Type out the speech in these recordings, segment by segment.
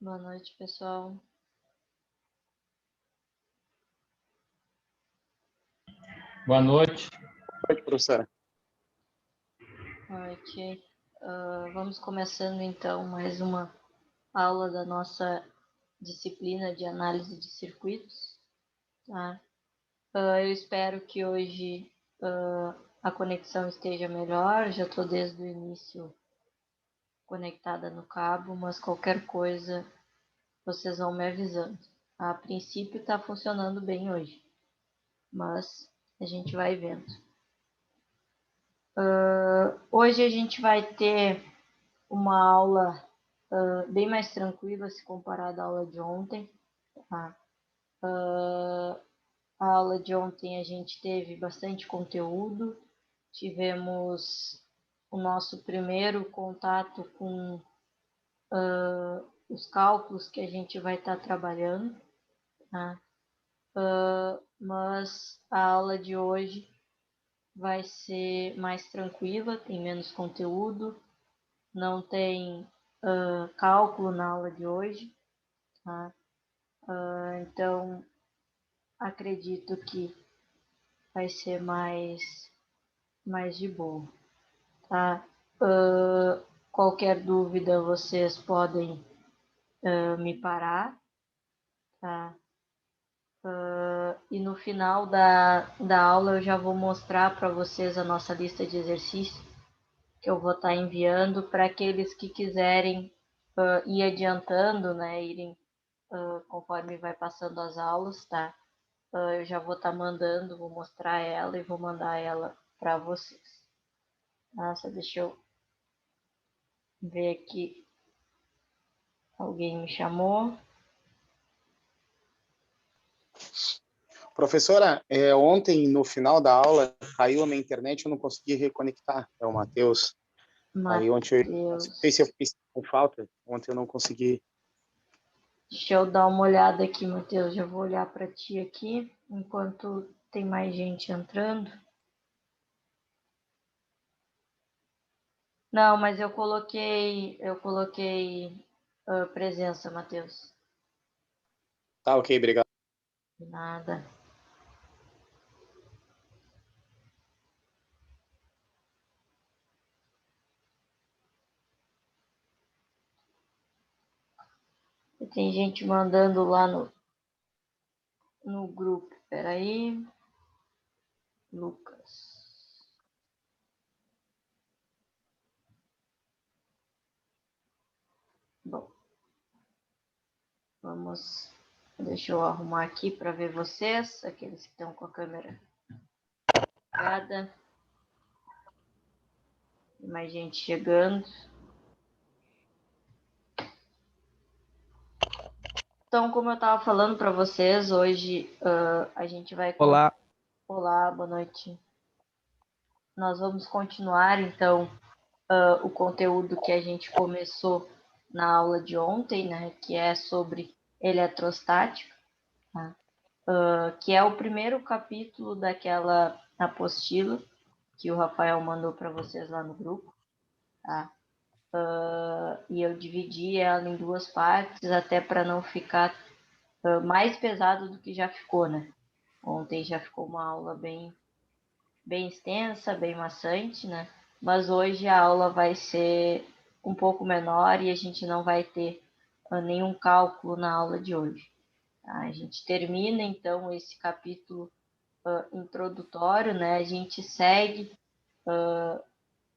Boa noite, pessoal. Boa noite. Boa noite, professora. Ok. Vamos começando então mais uma aula da nossa disciplina de análise de circuitos. Tá? Eu espero que hoje a conexão esteja melhor. Já estou desde o início conectada no cabo, mas qualquer coisa vocês vão me avisando. A princípio está funcionando bem hoje, mas a gente vai vendo. Hoje a gente vai ter uma aula bem mais tranquila se comparada à aula de ontem. Tá? A aula de ontem a gente teve bastante conteúdo, tivemos o nosso primeiro contato com os cálculos que a gente vai estar trabalhando, tá? Mas a aula de hoje vai ser mais tranquila, tem menos conteúdo, não tem cálculo na aula de hoje, tá? Então acredito que vai ser mais de boa, tá? Qualquer dúvida vocês podem me parar, tá? E no final da aula eu já vou mostrar para vocês a nossa lista de exercícios que eu vou estar enviando para aqueles que quiserem ir adiantando, né? Irem conforme vai passando as aulas, tá? Eu já vou estar mandando, vou mostrar ela e vou mandar ela para vocês. Nossa, deixa eu ver aqui. Alguém me chamou. Professora, ontem no final da aula caiu a minha internet, eu não consegui reconectar. É o Matheus. Aí ontem não sei se eu fiz com falta, ontem eu não consegui. Deixa eu dar uma olhada aqui, Matheus. Já vou olhar para ti aqui, enquanto tem mais gente entrando. Não, mas eu coloquei presença, Matheus. Tá, ok, obrigado. De nada. E tem gente mandando lá no grupo. Peraí. Lucas. Bom. Vamos. Deixa eu arrumar aqui para ver vocês. Aqueles que estão com a câmera ligada. Tem mais gente chegando. Então, como eu estava falando para vocês, hoje a gente vai... Olá. Olá, boa noite. Nós vamos continuar, então, o conteúdo que a gente começou na aula de ontem, né, que é sobre eletrostática, tá? Que é o primeiro capítulo daquela apostila que o Rafael mandou para vocês lá no grupo, tá? E eu dividi ela em duas partes, até para não ficar mais pesado do que já ficou, né? Ontem já ficou uma aula bem extensa, bem maçante, né? Mas hoje a aula vai ser um pouco menor e a gente não vai ter nenhum cálculo na aula de hoje. Tá? A gente termina então esse capítulo introdutório, né? A gente segue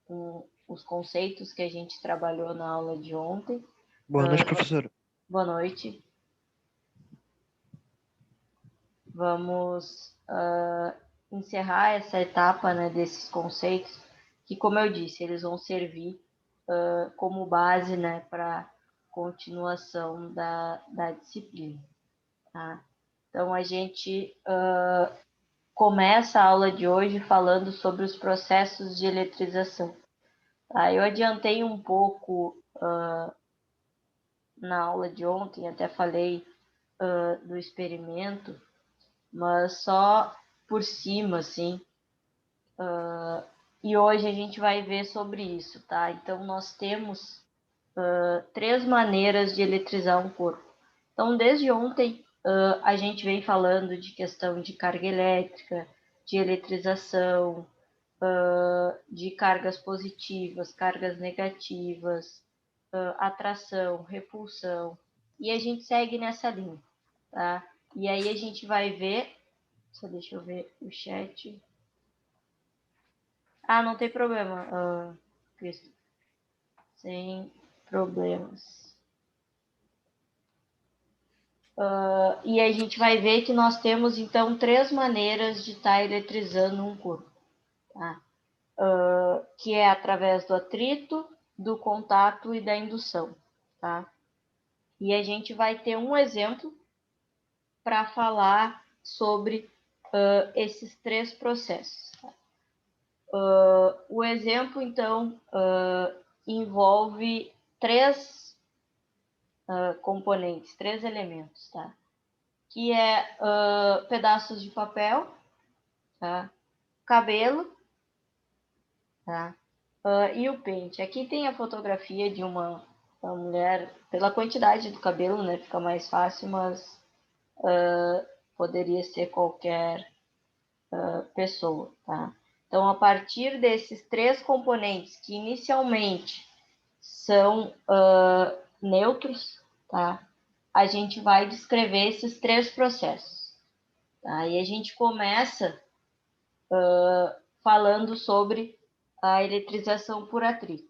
com os conceitos que a gente trabalhou na aula de ontem. Boa noite, professora. Boa noite. Vamos encerrar essa etapa, né, desses conceitos, que, como eu disse, eles vão servir como base, né, para continuação da disciplina. Tá? Então, a gente começa a aula de hoje falando sobre os processos de eletrização. Tá? Eu adiantei um pouco na aula de ontem, até falei do experimento, mas só por cima, assim. E hoje a gente vai ver sobre isso, tá? Então, nós temos três maneiras de eletrizar um corpo. Então, desde ontem, a gente vem falando de questão de carga elétrica, de eletrização, de cargas positivas, cargas negativas, atração, repulsão, e a gente segue nessa linha, tá? E aí a gente vai ver, só deixa eu ver o chat. Ah, não tem problema, Cristo. Sem problemas. E a gente vai ver que nós temos, então, 3 maneiras de estar eletrizando um corpo, tá? Que é através do atrito, do contato e da indução, tá? E a gente vai ter um exemplo para falar sobre esses 3 processos. Tá? O exemplo, então, envolve 3 componentes, 3 elementos, tá? Que é pedaços de papel, tá? Cabelo, tá? E o pente. Aqui tem a fotografia de uma mulher, pela quantidade do cabelo, né? Fica mais fácil, mas poderia ser qualquer pessoa, tá? Então, a partir desses 3 componentes que inicialmente são neutros, tá? A gente vai descrever esses 3 processos. Tá? E a gente começa falando sobre a eletrização por atrito.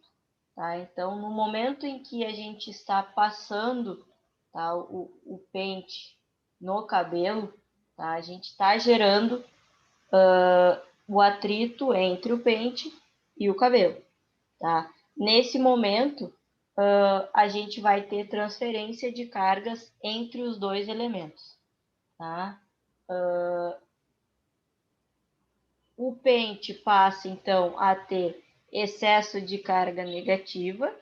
Tá? Então, no momento em que a gente está passando, tá, o pente no cabelo, tá, a gente está gerando o atrito entre o pente e o cabelo. Tá? Nesse momento, a gente vai ter transferência de cargas entre os 2 elementos. Tá? O pente passa, então, a ter excesso de carga negativa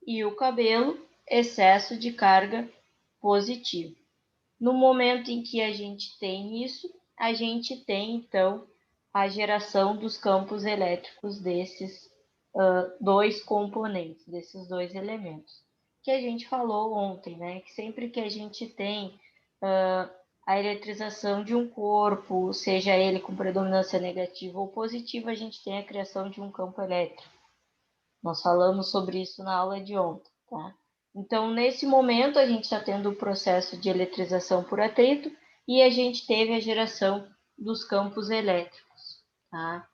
e o cabelo, excesso de carga positiva. No momento em que a gente tem isso, a gente tem, então, a geração dos campos elétricos desses 2 componentes, desses 2 elementos. Que a gente falou ontem, né? Que sempre que a gente tem a eletrização de um corpo, seja ele com predominância negativa ou positiva, a gente tem a criação de um campo elétrico. Nós falamos sobre isso na aula de ontem, tá? Então, nesse momento, a gente está tendo o processo de eletrização por atrito e a gente teve a geração dos campos elétricos, tá?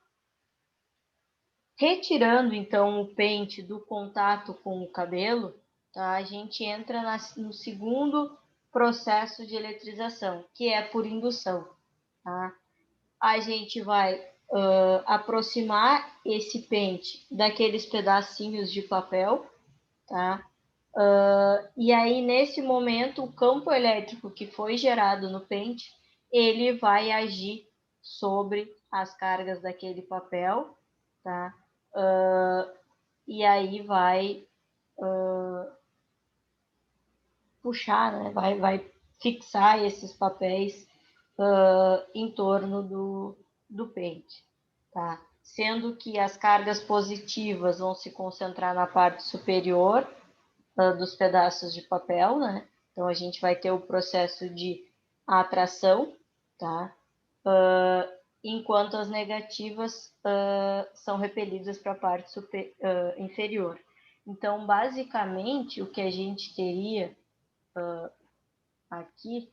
Retirando, então, o pente do contato com o cabelo, tá? A gente entra no segundo processo de eletrização, que é por indução. Tá? A gente vai aproximar esse pente daqueles pedacinhos de papel, tá? E aí, nesse momento, o campo elétrico que foi gerado no pente, ele vai agir sobre as cargas daquele papel, tá? E aí vai puxar, né? Vai fixar esses papéis em torno do pente, tá? Sendo que as cargas positivas vão se concentrar na parte superior dos pedaços de papel, né? Então, a gente vai ter o processo de atração, tá? Enquanto as negativas são repelidas para a parte inferior. Então, basicamente, o que a gente teria aqui,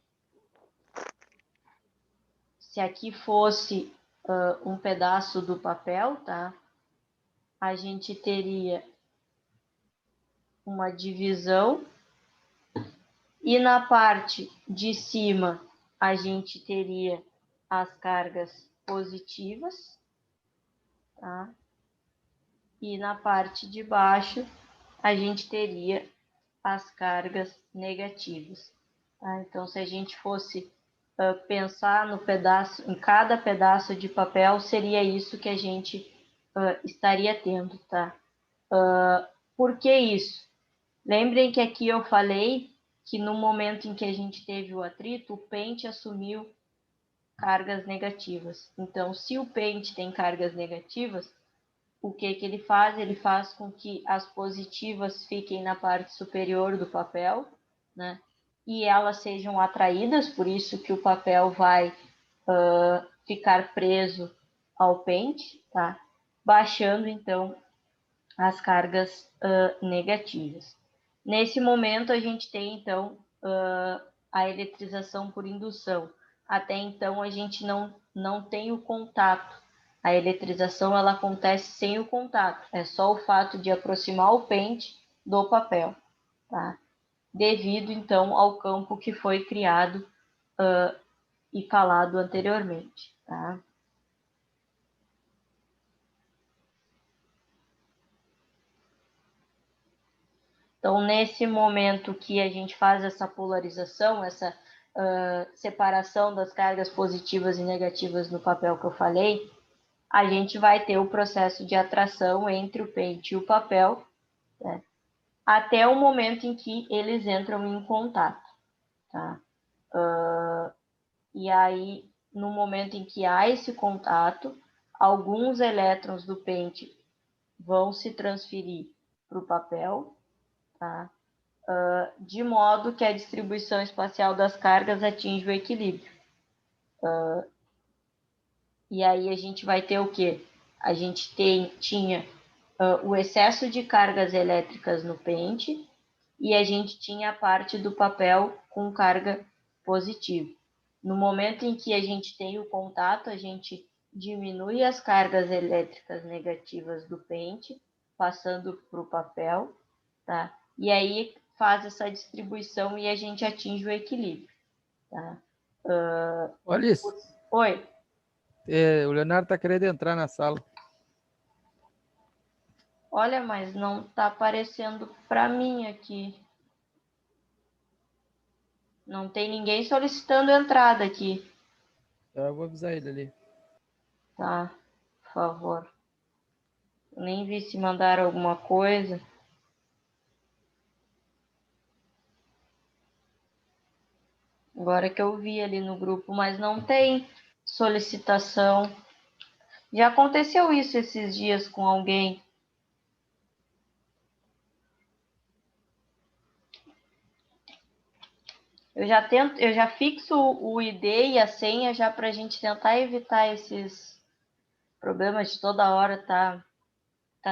se aqui fosse um pedaço do papel, tá? A gente teria uma divisão e na parte de cima a gente teria as cargas positivas, tá? E na parte de baixo a gente teria as cargas negativas. Tá? Então, se a gente fosse pensar no pedaço, em cada pedaço de papel, seria isso que a gente estaria tendo, tá? Por que isso? Lembrem que aqui eu falei que no momento em que a gente teve o atrito, o pente assumiu cargas negativas. Então, se o pente tem cargas negativas, o que ele faz? Ele faz com que as positivas fiquem na parte superior do papel, né? E elas sejam atraídas, por isso que o papel vai ficar preso ao pente, tá? Baixando, então, as cargas negativas. Nesse momento, a gente tem, então, a eletrização por indução. Até então, a gente não tem o contato. A eletrização ela acontece sem o contato. É só o fato de aproximar o pente do papel. Tá? devido, então, ao campo que foi criado e falado anteriormente, tá? Então, nesse momento que a gente faz essa polarização, essa separação das cargas positivas e negativas no papel que eu falei, a gente vai ter o processo de atração entre o pente e o papel, né, até o momento em que eles entram em contato. Tá? E aí, no momento em que há esse contato, alguns elétrons do pente vão se transferir para o papel, tá? De modo que a distribuição espacial das cargas atinge o equilíbrio. E aí a gente vai ter o quê? A gente tinha o excesso de cargas elétricas no pente e a gente tinha a parte do papel com carga positiva. No momento em que a gente tem o contato, a gente diminui as cargas elétricas negativas do pente, passando para o papel, tá? E aí faz essa distribuição e a gente atinge o equilíbrio, tá? Olha isso. Oi. O Leonardo está querendo entrar na sala. Olha, mas não está aparecendo para mim aqui. Não tem ninguém solicitando entrada aqui. Eu vou avisar ele ali. Tá, por favor. Nem vi se mandaram alguma coisa. Agora que eu vi ali no grupo, mas não tem solicitação. Já aconteceu isso esses dias com alguém. Eu já fixo o ID e a senha já para a gente tentar evitar esses problemas de toda hora tá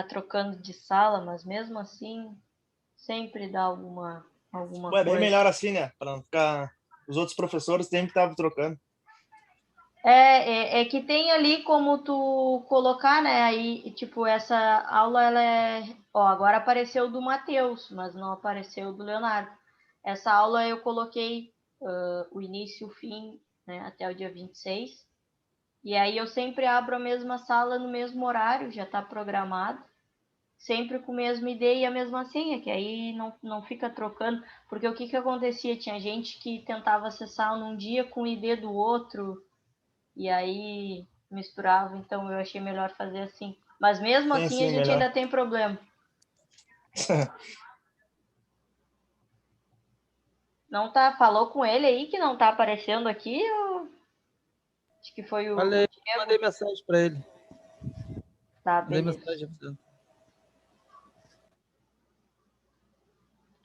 trocando de sala, mas mesmo assim sempre dá alguma Ué, coisa. bem melhor assim, né? Para não ficar. Os outros professores sempre estavam trocando. É que tem ali como tu colocar, né? Aí, tipo, essa aula, ela é... Ó, agora apareceu do Matheus, mas não apareceu do Leonardo. Essa aula eu coloquei o início e o fim, né? Até o dia 26. E aí eu sempre abro a mesma sala no mesmo horário, já está programado. Sempre com o mesmo ID e a mesma senha, que aí não fica trocando. Porque o que acontecia? Tinha gente que tentava acessar num dia com o ID do outro... E aí misturava, então eu achei melhor fazer assim. Mas mesmo Sim, assim sim, a gente melhor. ainda tem problema. Não tá, falou com ele aí que não tá aparecendo aqui? Ou... Acho que foi o Falei, Diego. mandei mensagem para ele. Tá, Mandei beleza. mensagem avisando.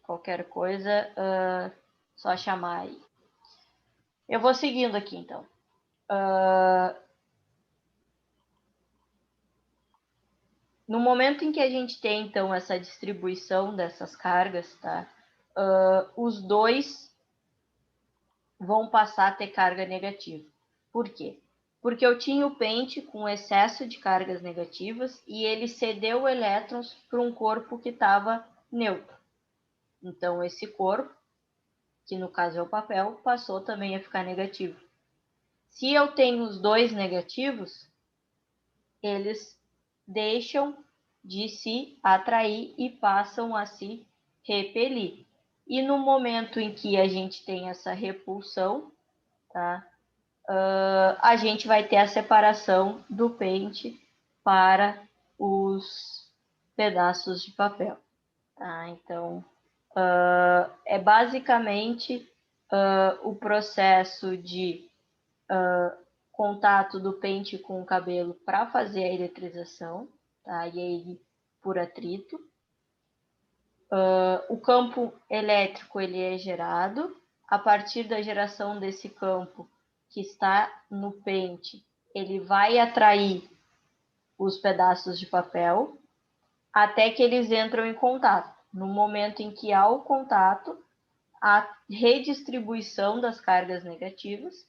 Qualquer coisa, só chamar aí. Eu vou seguindo aqui, então. No momento em que a gente tem, então, essa distribuição dessas cargas, tá? Os dois vão passar a ter carga negativa. Por quê? Porque eu tinha o pente com excesso de cargas negativas e ele cedeu elétrons para um corpo que estava neutro. Então, esse corpo, que no caso é o papel, passou também a ficar negativo. Se eu tenho os dois negativos, eles deixam de se atrair e passam a se repelir. E no momento em que a gente tem essa repulsão, tá? A gente vai ter a separação do pente para os pedaços de papel. Tá? Então, é basicamente o processo de contato do pente com o cabelo para fazer a eletrização, tá? E aí por atrito. O campo elétrico ele é gerado. A partir da geração desse campo que está no pente, ele vai atrair os pedaços de papel até que eles entram em contato. No momento em que há o contato, a redistribuição das cargas negativas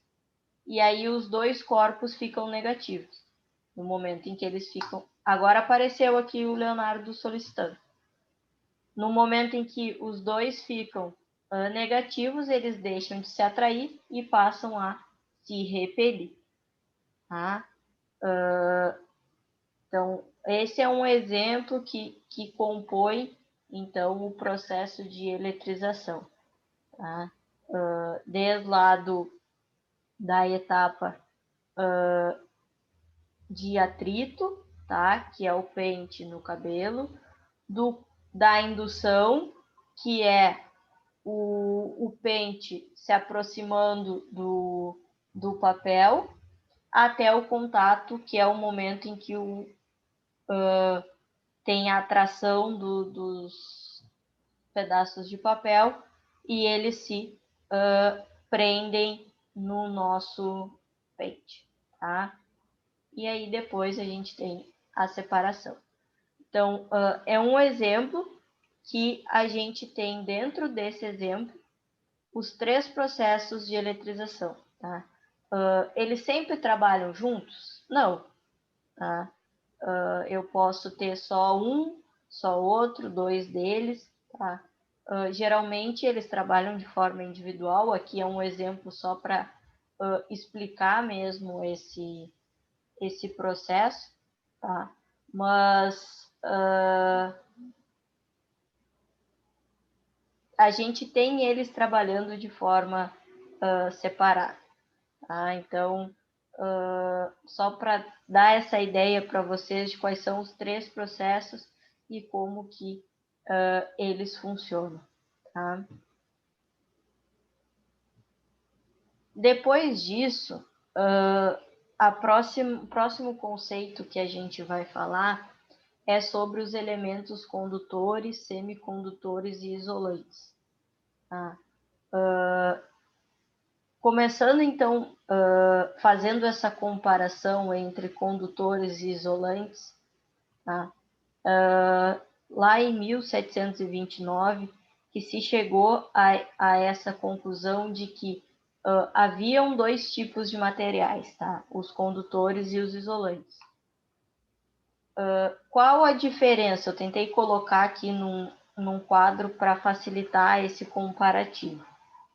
e aí os dois corpos ficam negativos. No momento em que eles ficam... Agora apareceu aqui o Leonardo solicitando. No momento em que os dois ficam negativos, eles deixam de se atrair e passam a se repelir. Tá? Então, esse é um exemplo que compõe, então, o processo de eletrização. Tá? Desde lá da etapa de atrito, tá? Que é o pente no cabelo, da indução, que é o pente se aproximando do papel, até o contato, que é o momento em que tem a atração dos pedaços de papel e eles se prendem no nosso pente, tá? E aí depois a gente tem a separação. Então, é um exemplo que a gente tem dentro desse exemplo os 3 processos de eletrização, tá? Eles sempre trabalham juntos? Não. Tá? Eu posso ter só um, só outro, 2 deles, tá? Geralmente eles trabalham de forma individual. Aqui é um exemplo só para explicar mesmo esse processo, tá? Mas a gente tem eles trabalhando de forma separada, tá? Então, só para dar essa ideia para vocês de quais são os 3 processos e como que eles funcionam, tá? Depois disso, o próximo conceito que a gente vai falar é sobre os elementos condutores, semicondutores e isolantes. Tá? Começando, então, fazendo essa comparação entre condutores e isolantes, tá? Lá em 1729, que se chegou a essa conclusão de que haviam 2 tipos de materiais, tá? Os condutores e os isolantes. Qual a diferença? Eu tentei colocar aqui num quadro para facilitar esse comparativo.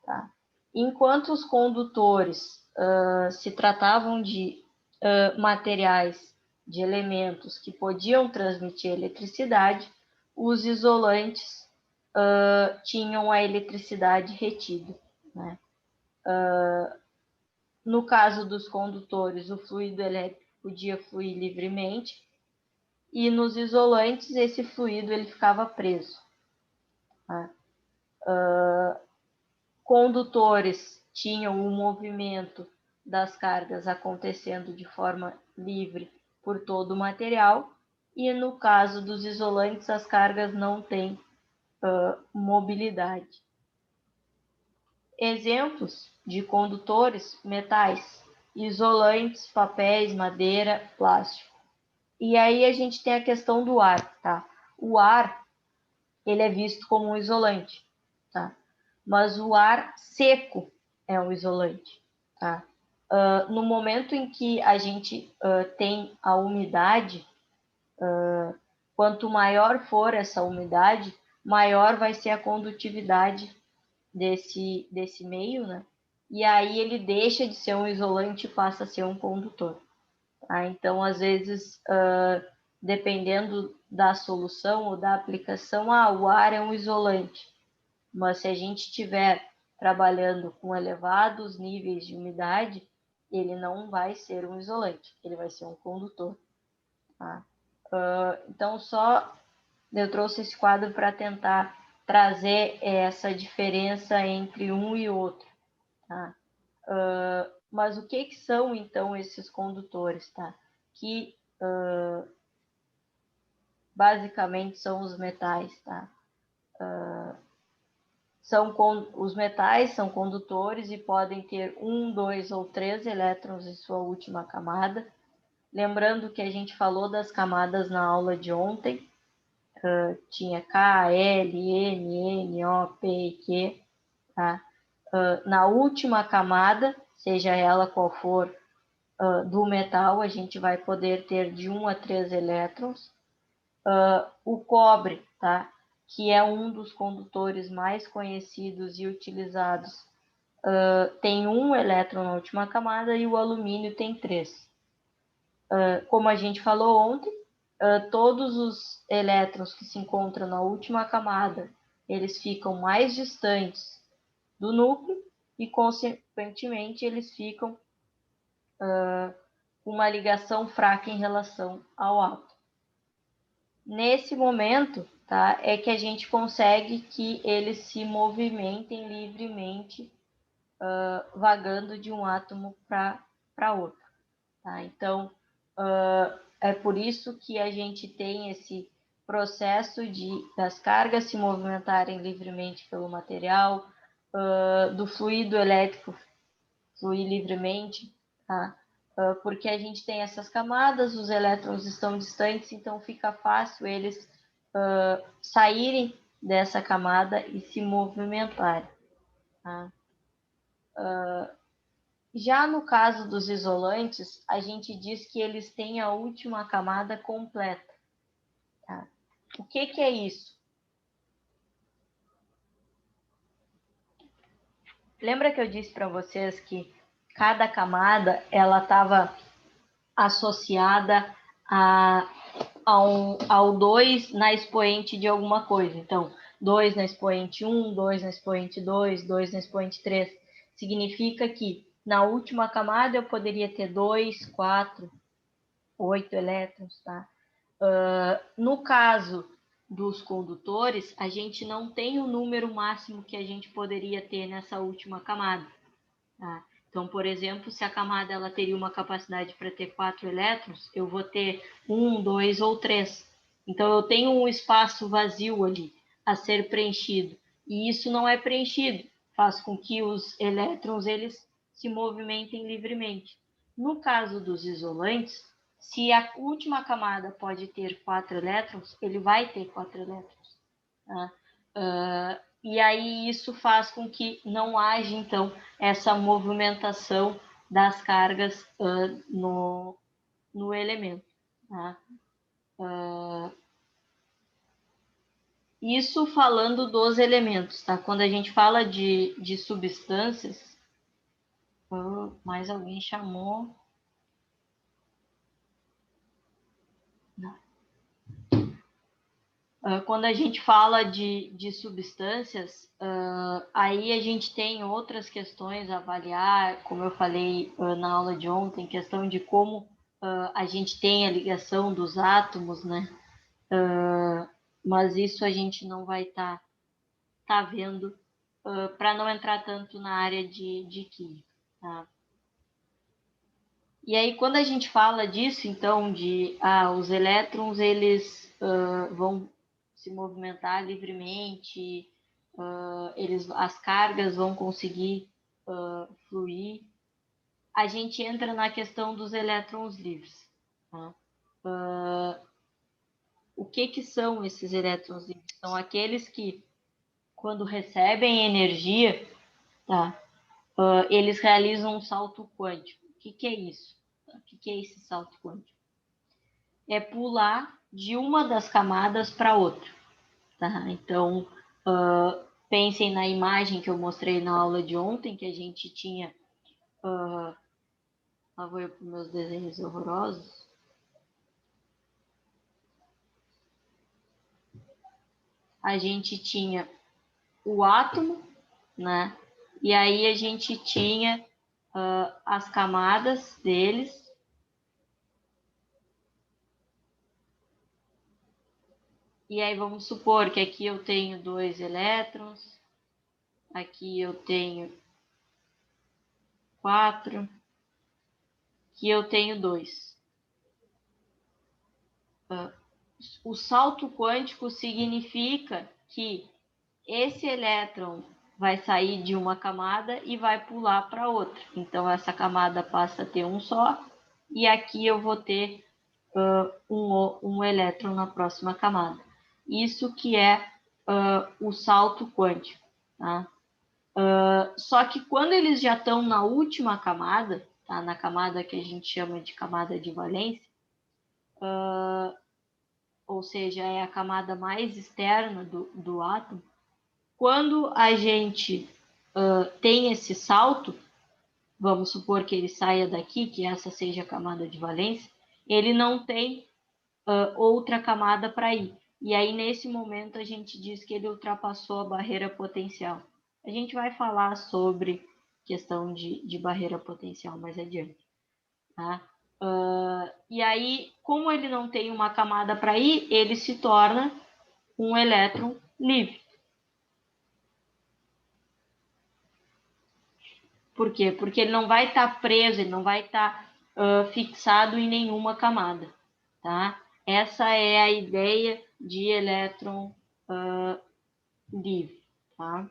Tá? Enquanto os condutores se tratavam de materiais, de elementos que podiam transmitir eletricidade, os isolantes tinham a eletricidade retida. Né? No caso dos condutores, o fluido elétrico podia fluir livremente, e nos isolantes esse fluido ele ficava preso. Tá? Condutores tinham o movimento das cargas acontecendo de forma livre por todo o material, e no caso dos isolantes as cargas não têm mobilidade. Exemplos de condutores: metais, isolantes, papéis, madeira, plástico. E aí a gente tem a questão do ar, tá? O ar, ele é visto como um isolante, tá? Mas o ar seco é um isolante, tá? No momento em que a gente tem a umidade, quanto maior for essa umidade, maior vai ser a condutividade desse meio, né? E aí ele deixa de ser um isolante e passa a ser um condutor. Tá? Então, às vezes, dependendo da solução ou da aplicação, o ar é um isolante. Mas se a gente estiver trabalhando com elevados níveis de umidade, ele não vai ser um isolante, ele vai ser um condutor. Tá? Então, eu trouxe esse quadro para tentar trazer essa diferença entre um e outro. Tá? Mas o que são, então, esses condutores? Tá? Que basicamente são os metais. Tá? Os metais são condutores e podem ter 1, 2 ou 3 elétrons em sua última camada. Lembrando que a gente falou das camadas na aula de ontem. Tinha K, L, M, N, O, P e Q. Tá? Na última camada, seja ela qual for, do metal, a gente vai poder ter de 1 a 3 elétrons. O cobre, tá? que é um dos condutores mais conhecidos e utilizados, tem um elétron na última camada e o alumínio tem 3. Como a gente falou ontem, todos os elétrons que se encontram na última camada, eles ficam mais distantes do núcleo e, consequentemente, eles ficam com uma ligação fraca em relação ao átomo. Nesse momento, tá, é que a gente consegue que eles se movimentem livremente, vagando de um átomo para outro. Tá? Então, é por isso que a gente tem esse processo das cargas se movimentarem livremente pelo material, do fluido elétrico fluir livremente, tá? Porque a gente tem essas camadas, os elétrons estão distantes, então fica fácil eles saírem dessa camada e se movimentarem. Tá? Já no caso dos isolantes, a gente diz que eles têm a última camada completa. Tá? O que é isso? Lembra que eu disse para vocês que cada camada ela estava associada ao 2 na expoente de alguma coisa. Então, 2 na expoente 1, 2 na expoente 2, 2 na expoente 3. Significa que na última camada eu poderia ter 2, 4, 8 elétrons. Tá? No caso dos condutores, a gente não tem o número máximo que a gente poderia ter nessa última camada. Tá? Então, por exemplo, se a camada ela teria uma capacidade para ter 4 elétrons, eu vou ter 1, 2 ou 3. Então, eu tenho um espaço vazio ali a ser preenchido. E isso não é preenchido, faz com que os elétrons eles se movimentem livremente. No caso dos isolantes, se a última camada pode ter 4 elétrons, ele vai ter 4 elétrons. Tá? E aí isso faz com que não haja, então, essa movimentação das cargas no elemento. Tá? Isso falando dos elementos, tá? Quando a gente fala de substâncias, mais alguém chamou... Quando a gente fala de substâncias, aí a gente tem outras questões a avaliar, como eu falei na aula de ontem, questão de como a gente tem a ligação dos átomos, né? Mas isso a gente não vai estar vendo para não entrar tanto na área de química. Tá? E aí, quando a gente fala disso, então, os elétrons, eles vão se movimentar livremente, as cargas vão conseguir fluir, a gente entra na questão dos elétrons livres. Tá? O que são esses elétrons livres? São aqueles que, quando recebem energia, tá? Eles realizam um salto quântico. O que é isso? O que é esse salto quântico? É pular de uma das camadas para outra. Tá? Então, pensem na imagem que eu mostrei na aula de ontem, que a gente tinha... lá vou eu para os meus desenhos horrorosos. A gente tinha o átomo, né? E aí a gente tinha as camadas deles. E aí vamos supor que aqui eu tenho 2 elétrons, aqui eu tenho 4, aqui eu tenho 2. O salto quântico significa que esse elétron vai sair de uma camada e vai pular para outra. Então, essa camada passa a ter um só, e aqui eu vou ter um elétron na próxima camada. Isso que é o salto quântico. Tá? Só que quando eles já estão na última camada, tá? Na camada que a gente chama de camada de valência, ou seja, é a camada mais externa do átomo, quando a gente tem esse salto, vamos supor que ele saia daqui, que essa seja a camada de valência, ele não tem outra camada para ir. E aí, nesse momento, a gente diz que ele ultrapassou a barreira potencial. A gente vai falar sobre questão de barreira potencial mais adiante. Tá? E aí, como ele não tem uma camada para ir, ele se torna um elétron livre. Por quê? Porque ele não vai estar preso, ele não vai estar fixado em nenhuma camada. Tá? Essa é a ideia de elétron livre. Tá?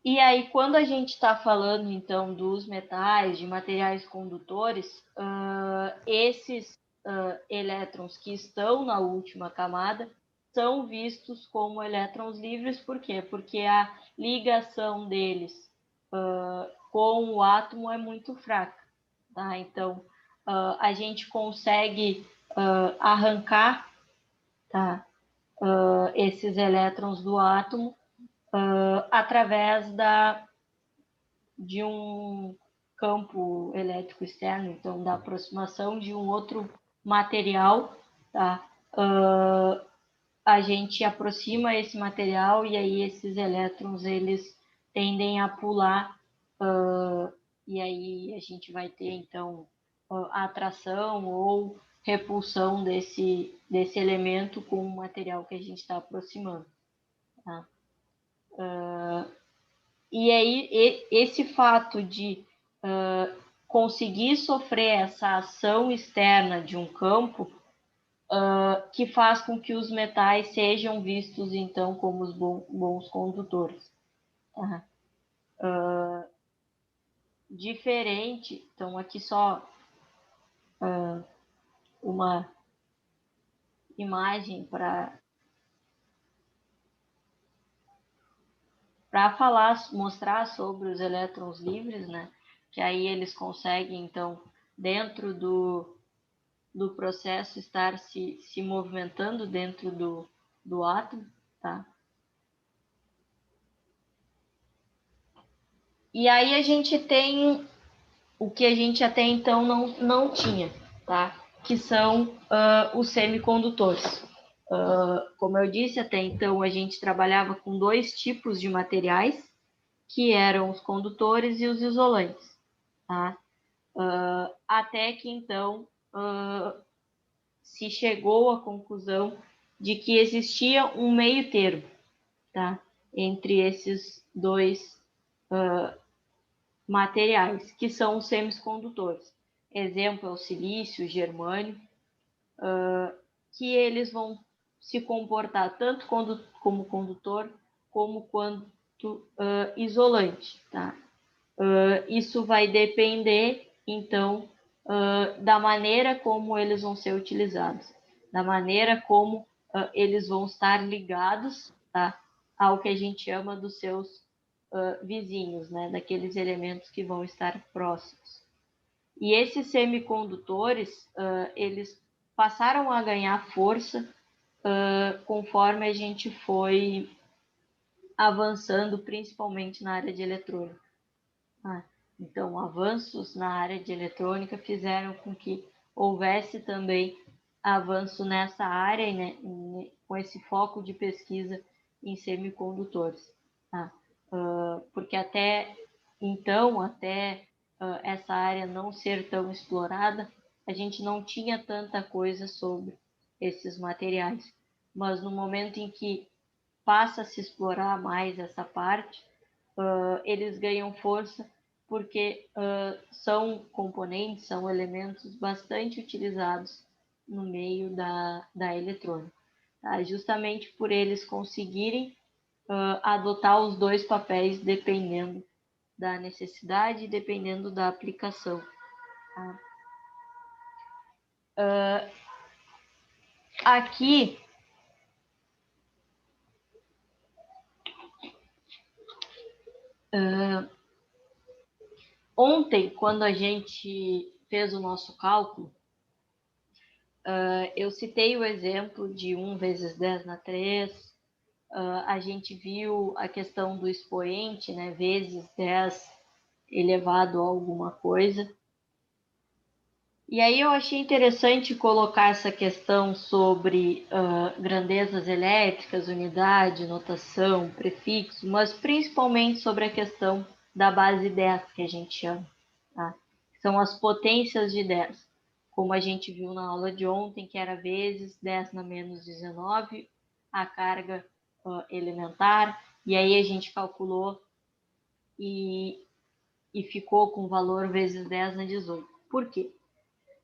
E aí, quando a gente está falando, então, dos metais, de materiais condutores, esses elétrons que estão na última camada são vistos como elétrons livres, por quê? Porque a ligação deles com o átomo é muito fraca. Tá? Então, a gente consegue arrancar, tá? Esses elétrons do átomo através de um campo elétrico externo, então da aproximação de um outro material, tá? A gente aproxima esse material e aí esses elétrons eles tendem a pular e aí a gente vai ter então a atração ou repulsão desse elemento com o material que a gente está aproximando. Tá? E aí esse fato de conseguir sofrer essa ação externa de um campo que faz com que os metais sejam vistos então como os bons condutores. Tá? Diferente, então aqui só uma imagem para falar, mostrar sobre os elétrons livres, né? Que aí eles conseguem, então, dentro do processo, estar se movimentando dentro do átomo, tá? E aí a gente tem o que a gente até então não tinha, tá? Que são os semicondutores. Como eu disse, até então a gente trabalhava com dois tipos de materiais, que eram os condutores e os isolantes. Tá? Até que então se chegou à conclusão de que existia um meio termo, tá? Entre esses dois materiais, que são os semicondutores. Exemplo é o silício, o germânio, que eles vão se comportar tanto como condutor como quanto isolante. Tá? Isso vai depender, então, da maneira como eles vão ser utilizados, da maneira como eles vão estar ligados, tá, ao que a gente chama dos seus vizinhos, né, daqueles elementos que vão estar próximos. E esses semicondutores, eles passaram a ganhar força conforme a gente foi avançando, principalmente na área de eletrônica. Então, avanços na área de eletrônica fizeram com que houvesse também avanço nessa área, né, com esse foco de pesquisa em semicondutores. Tá? Porque até então, essa área não ser tão explorada, a gente não tinha tanta coisa sobre esses materiais. Mas no momento em que passa a se explorar mais essa parte, eles ganham força porque são componentes, são elementos bastante utilizados no meio da eletrônica. Tá? Justamente por eles conseguirem adotar os dois papéis dependendo da necessidade e dependendo da aplicação. Tá? aqui ontem, quando a gente fez o nosso cálculo, eu citei o exemplo de 1 vezes 10 na 3, a gente viu a questão do expoente, né, vezes 10 elevado a alguma coisa. E aí eu achei interessante colocar essa questão sobre grandezas elétricas, unidade, notação, prefixo, mas principalmente sobre a questão da base 10, que a gente chama. Tá? São as potências de 10, como a gente viu na aula de ontem, que era vezes 10 na menos 19, a carga elementar, e aí a gente calculou e ficou com o valor vezes 10 na 18. Por quê?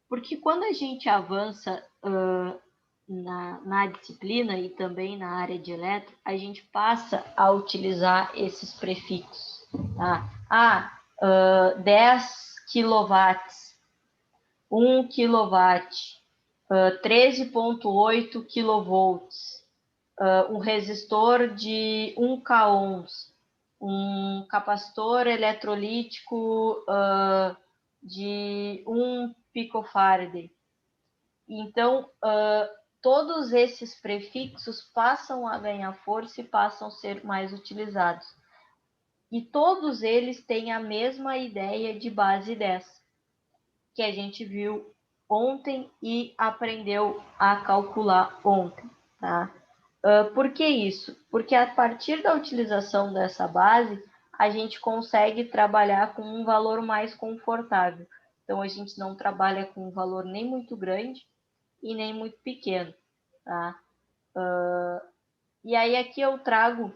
Porque quando a gente avança na disciplina e também na área de eletro, a gente passa a utilizar esses prefixos. Tá? 10 quilowatts, 1 kW, 13,8 kV, um resistor de 1 kΩ, um capacitor eletrolítico de 1 picofarad. Então, todos esses prefixos passam a ganhar força e passam a ser mais utilizados. E todos eles têm a mesma ideia de base 10, que a gente viu ontem e aprendeu a calcular ontem. Tá? Por que isso? Porque a partir da utilização dessa base, a gente consegue trabalhar com um valor mais confortável. Então, a gente não trabalha com um valor nem muito grande e nem muito pequeno. Tá? E aí aqui eu trago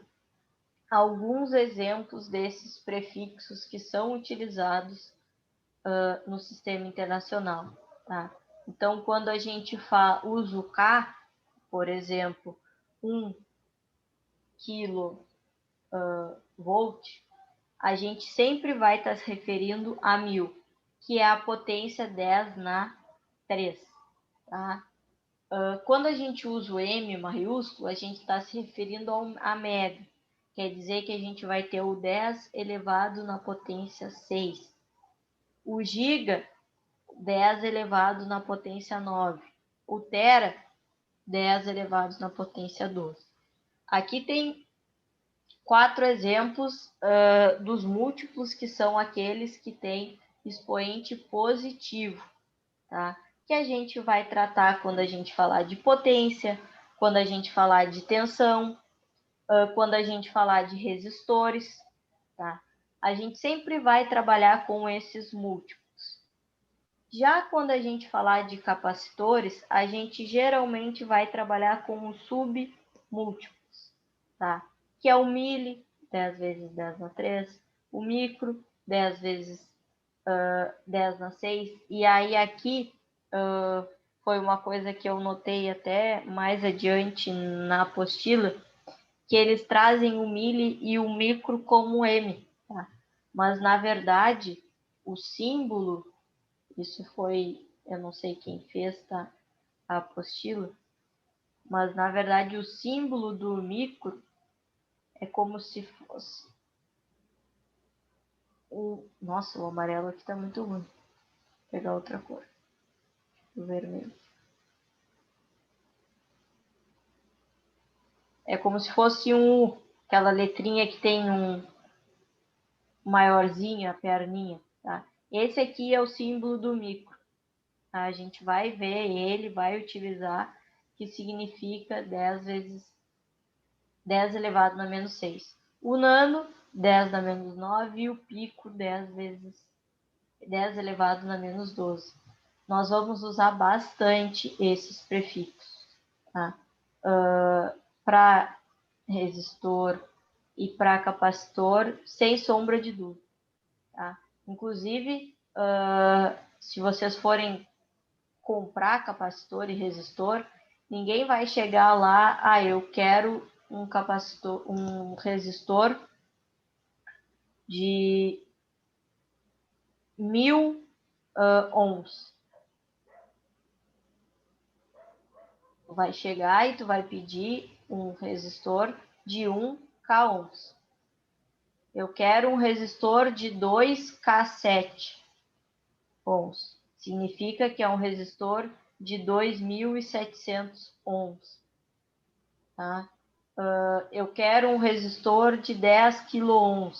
alguns exemplos desses prefixos que são utilizados no sistema internacional. Tá? Então, quando a gente usa o K, por exemplo, 1 kV, a gente sempre vai estar se referindo a 1000, que é a potência 10 na 3. Tá? Quando a gente usa o M maiúsculo, a gente está se referindo a médio. Quer dizer que a gente vai ter o 10 elevado na potência 6. O giga, 10 elevado na potência 9. O tera, 10 elevado na potência 12. Aqui tem 4 exemplos dos múltiplos, que são aqueles que têm expoente positivo, tá? Que a gente vai tratar quando a gente falar de potência, quando a gente falar de tensão, quando a gente falar de resistores, tá? A gente sempre vai trabalhar com esses múltiplos. Já quando a gente falar de capacitores, a gente geralmente vai trabalhar com os submúltiplos, tá? Que é o mili, 10 vezes 10 na 3, o micro, 10 vezes 10 na 6, e aí aqui foi uma coisa que eu notei até mais adiante na apostila, que eles trazem o mili e o micro como M, tá? Mas na verdade o símbolo, isso foi, eu não sei quem fez, tá? A apostila, mas na verdade o símbolo do micro é como se fosse nossa, o amarelo aqui tá muito ruim. Vou pegar outra cor, o vermelho. É como se fosse aquela letrinha que tem um maiorzinho, a perninha, tá? Esse aqui é o símbolo do micro. Tá? A gente vai ver ele, vai utilizar, que significa 10 vezes 10 elevado na menos 6. O nano, 10 na menos 9, e o pico, 10 vezes 10 elevado na menos 12. Nós vamos usar bastante esses prefixos, tá? Para resistor e para capacitor, sem sombra de dúvida. Tá? Inclusive, se vocês forem comprar capacitor e resistor, ninguém vai chegar lá, eu quero um capacitor, um resistor de 1000 ohms. vai chegar e tu vai pedir um resistor de 1K-ohms. Eu quero um resistor de 2K7 ohms. Significa que é um resistor de 2.700 ohms. Tá? Eu quero um resistor de 10 kΩ.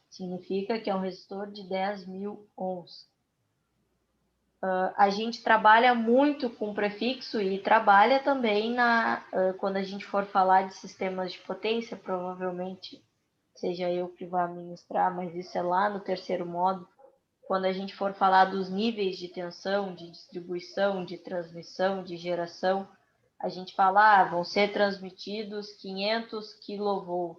Significa que é um resistor de 10.000 ohms. A gente trabalha muito com prefixo e trabalha também quando a gente for falar de sistemas de potência, provavelmente seja eu que vá ministrar, mas isso é lá no terceiro módulo. Quando a gente for falar dos níveis de tensão, de distribuição, de transmissão, de geração, a gente fala, vão ser transmitidos 500 kV.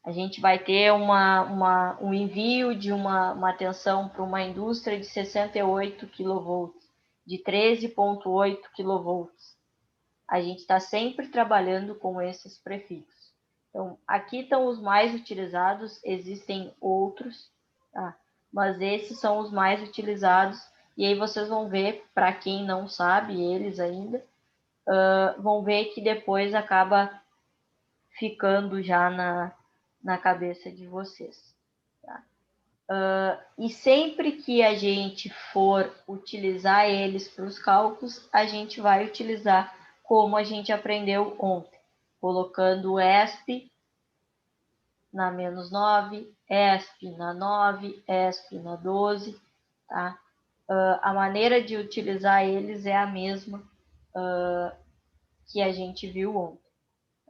A gente vai ter um envio de uma tensão para uma indústria de 68 kV, de 13,8 kV. A gente está sempre trabalhando com esses prefixos. Então, aqui estão os mais utilizados, existem outros, tá? Mas esses são os mais utilizados. E aí vocês vão ver, para quem não sabe, eles ainda, vão ver que depois acaba ficando já na cabeça de vocês. Tá? E sempre que a gente for utilizar eles para os cálculos, a gente vai utilizar como a gente aprendeu ontem, colocando o ESP na -9, ESP na 9, ESP na 12, tá? A maneira de utilizar eles é a mesma que a gente viu ontem,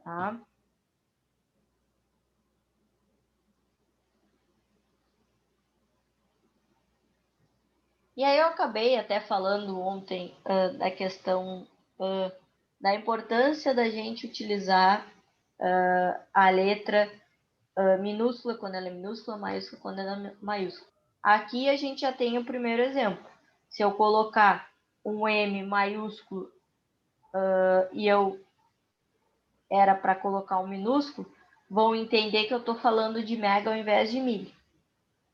tá? E aí eu acabei até falando ontem da questão da importância da gente utilizar a letra minúscula quando ela é minúscula, maiúscula quando ela é maiúscula. Aqui a gente já tem o primeiro exemplo. Se eu colocar um M maiúsculo e eu era para colocar um minúsculo, vão entender que eu estou falando de mega ao invés de mili,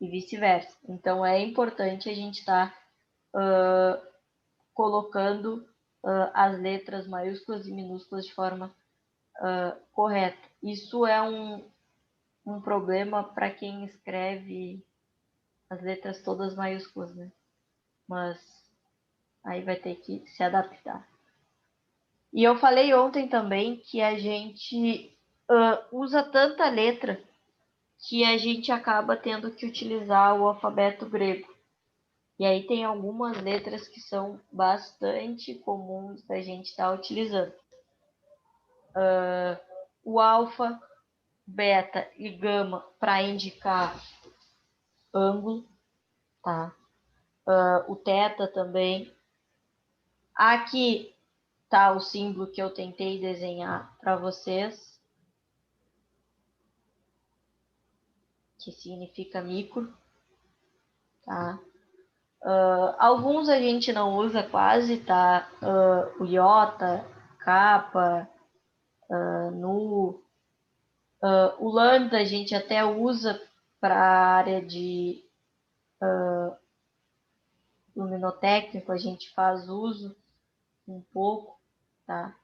e vice-versa. Então, é importante a gente estar colocando as letras maiúsculas e minúsculas de forma correta. Isso é um problema para quem escreve as letras todas maiúsculas, né? Mas aí vai ter que se adaptar. E eu falei ontem também que a gente usa tanta letra que a gente acaba tendo que utilizar o alfabeto grego. E aí tem algumas letras que são bastante comuns da gente estar utilizando. O alfa, beta e gama para indicar ângulo, tá? O teta também. Aqui tá o símbolo que eu tentei desenhar para vocês, que significa micro, tá? Alguns a gente não usa quase, tá? O iota, capa, nu. O lambda a gente até usa para a área de luminotécnico, a gente faz uso um pouco, tá?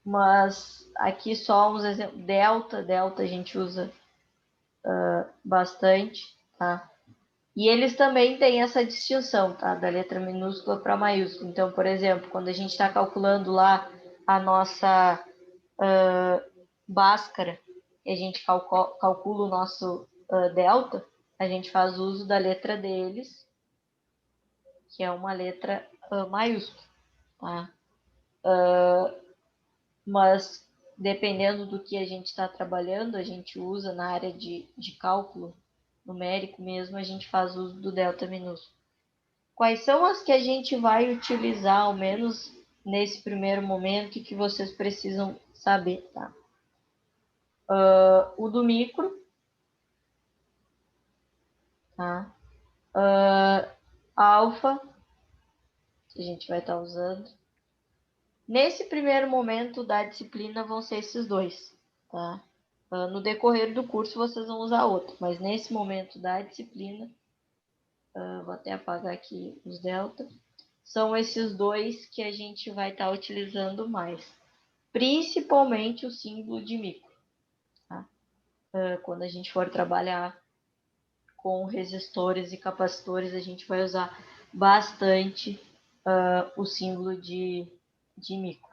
Mas aqui só uns exemplos. Delta a gente usa bastante, tá? E eles também têm essa distinção, tá? Da letra minúscula para maiúscula. Então, por exemplo, quando a gente está calculando lá a nossa Bhaskara, e a gente calcula o nosso delta, a gente faz uso da letra deles, que é uma letra maiúscula, tá? Mas dependendo do que a gente está trabalhando, a gente usa na área de cálculo numérico mesmo, a gente faz uso do delta minúsculo. Quais são as que a gente vai utilizar, ao menos nesse primeiro momento, e que vocês precisam saber, tá? O do micro, tá? Alfa, que a gente vai estar usando. Nesse primeiro momento da disciplina vão ser esses dois, tá? No decorrer do curso vocês vão usar outro, mas nesse momento da disciplina, vou até apagar aqui os delta, são esses dois que a gente vai estar utilizando mais, principalmente o símbolo de micro. Tá? Quando a gente for trabalhar com resistores e capacitores, a gente vai usar bastante o símbolo de micro.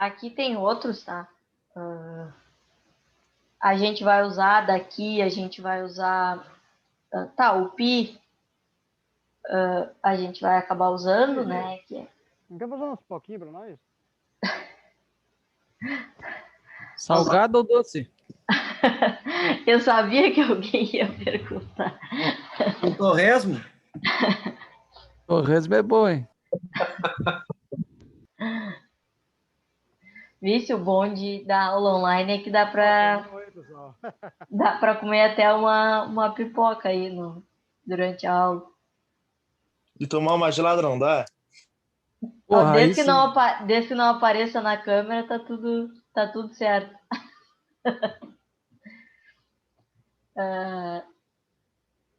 Aqui tem outros, tá? A gente vai usar daqui, a gente vai usar... tá, o pi a gente vai acabar usando, né? Não quer fazer uns pouquinhos para nós? Salgado ou doce? Eu sabia que alguém ia perguntar. Um torresmo? Torresmo é bom, hein? Vice, o bom da aula online é que dá para comer até uma pipoca aí durante a aula. E tomar uma gelada não dá? Porra, Desde que não apareça na câmera, tá tudo certo.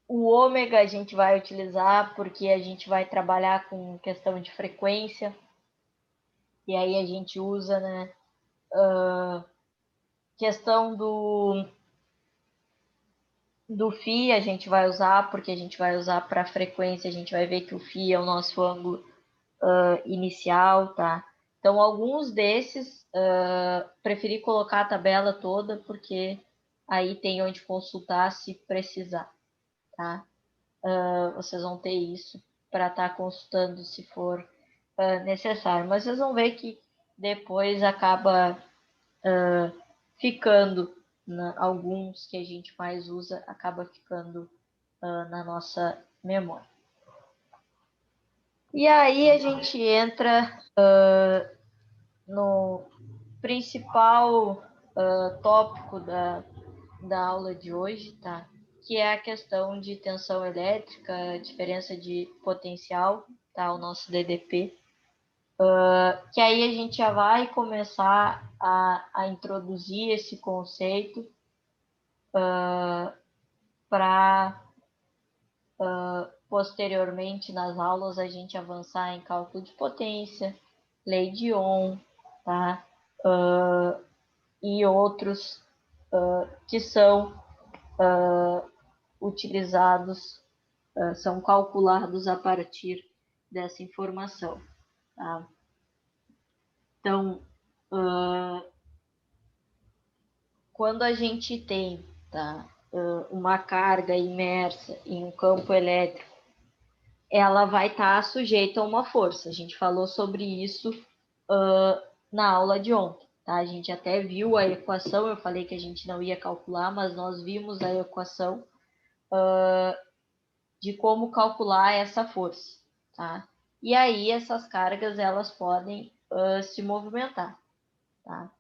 O ômega a gente vai utilizar porque a gente vai trabalhar com questão de frequência. E aí a gente usa, né? Questão do Φ a gente vai usar, porque a gente vai usar para frequência, a gente vai ver que o Φ é o nosso ângulo inicial, tá? Então, alguns desses, preferi colocar a tabela toda, porque aí tem onde consultar se precisar, tá? Vocês vão ter isso para estar consultando se for necessário. Mas vocês vão ver que depois acaba ficando, alguns que a gente mais usa, acaba ficando na nossa memória. E aí a gente entra no principal tópico da aula de hoje, tá? Que é a questão de tensão elétrica, diferença de potencial, tá? O nosso DDP. Que aí a gente já vai começar a introduzir esse conceito para posteriormente nas aulas a gente avançar em cálculo de potência, lei de Ohm, tá? E outros que são utilizados, são calculados a partir dessa informação. Tá? Então, quando a gente tem, tá, uma carga imersa em um campo elétrico, ela vai estar sujeita a uma força. A gente falou sobre isso na aula de ontem. Tá? A gente até viu a equação, eu falei que a gente não ia calcular, mas nós vimos a equação de como calcular essa força. Tá? E aí essas cargas elas podem se movimentar. Tá?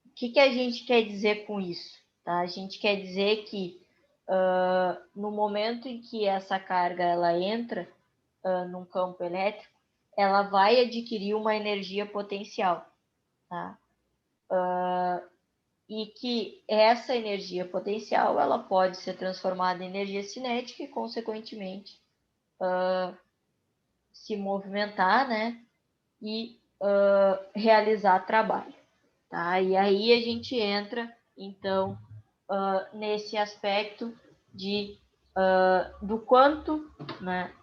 O que a gente quer dizer com isso? Tá? A gente quer dizer que no momento em que essa carga ela entra num campo elétrico, ela vai adquirir uma energia potencial. Tá? E que essa energia potencial ela pode ser transformada em energia cinética e, consequentemente, se movimentar, né? E realizar trabalho. Tá? E aí a gente entra, então, nesse aspecto do quanto, né,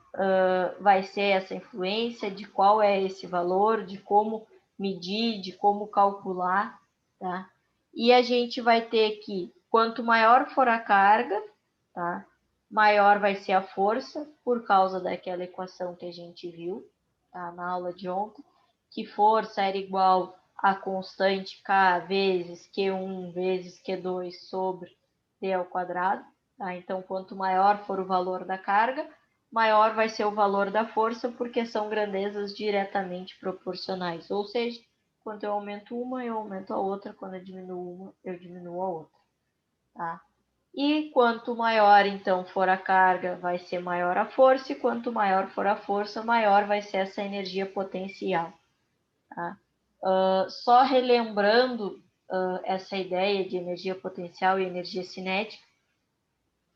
vai ser essa influência, de qual é esse valor, de como medir, de como calcular, tá? E a gente vai ter que, quanto maior for a carga, tá, maior vai ser a força, por causa daquela equação que a gente viu, tá, na aula de ontem, que força era igual a constante K vezes Q1 vezes Q2 sobre D ao quadrado. Tá? Então, quanto maior for o valor da carga, maior vai ser o valor da força, porque são grandezas diretamente proporcionais. Ou seja, quando eu aumento uma, eu aumento a outra. Quando eu diminuo uma, eu diminuo a outra. Tá? E quanto maior, então, for a carga, vai ser maior a força, e quanto maior for a força, maior vai ser essa energia potencial. Tá? Só relembrando essa ideia de energia potencial e energia cinética,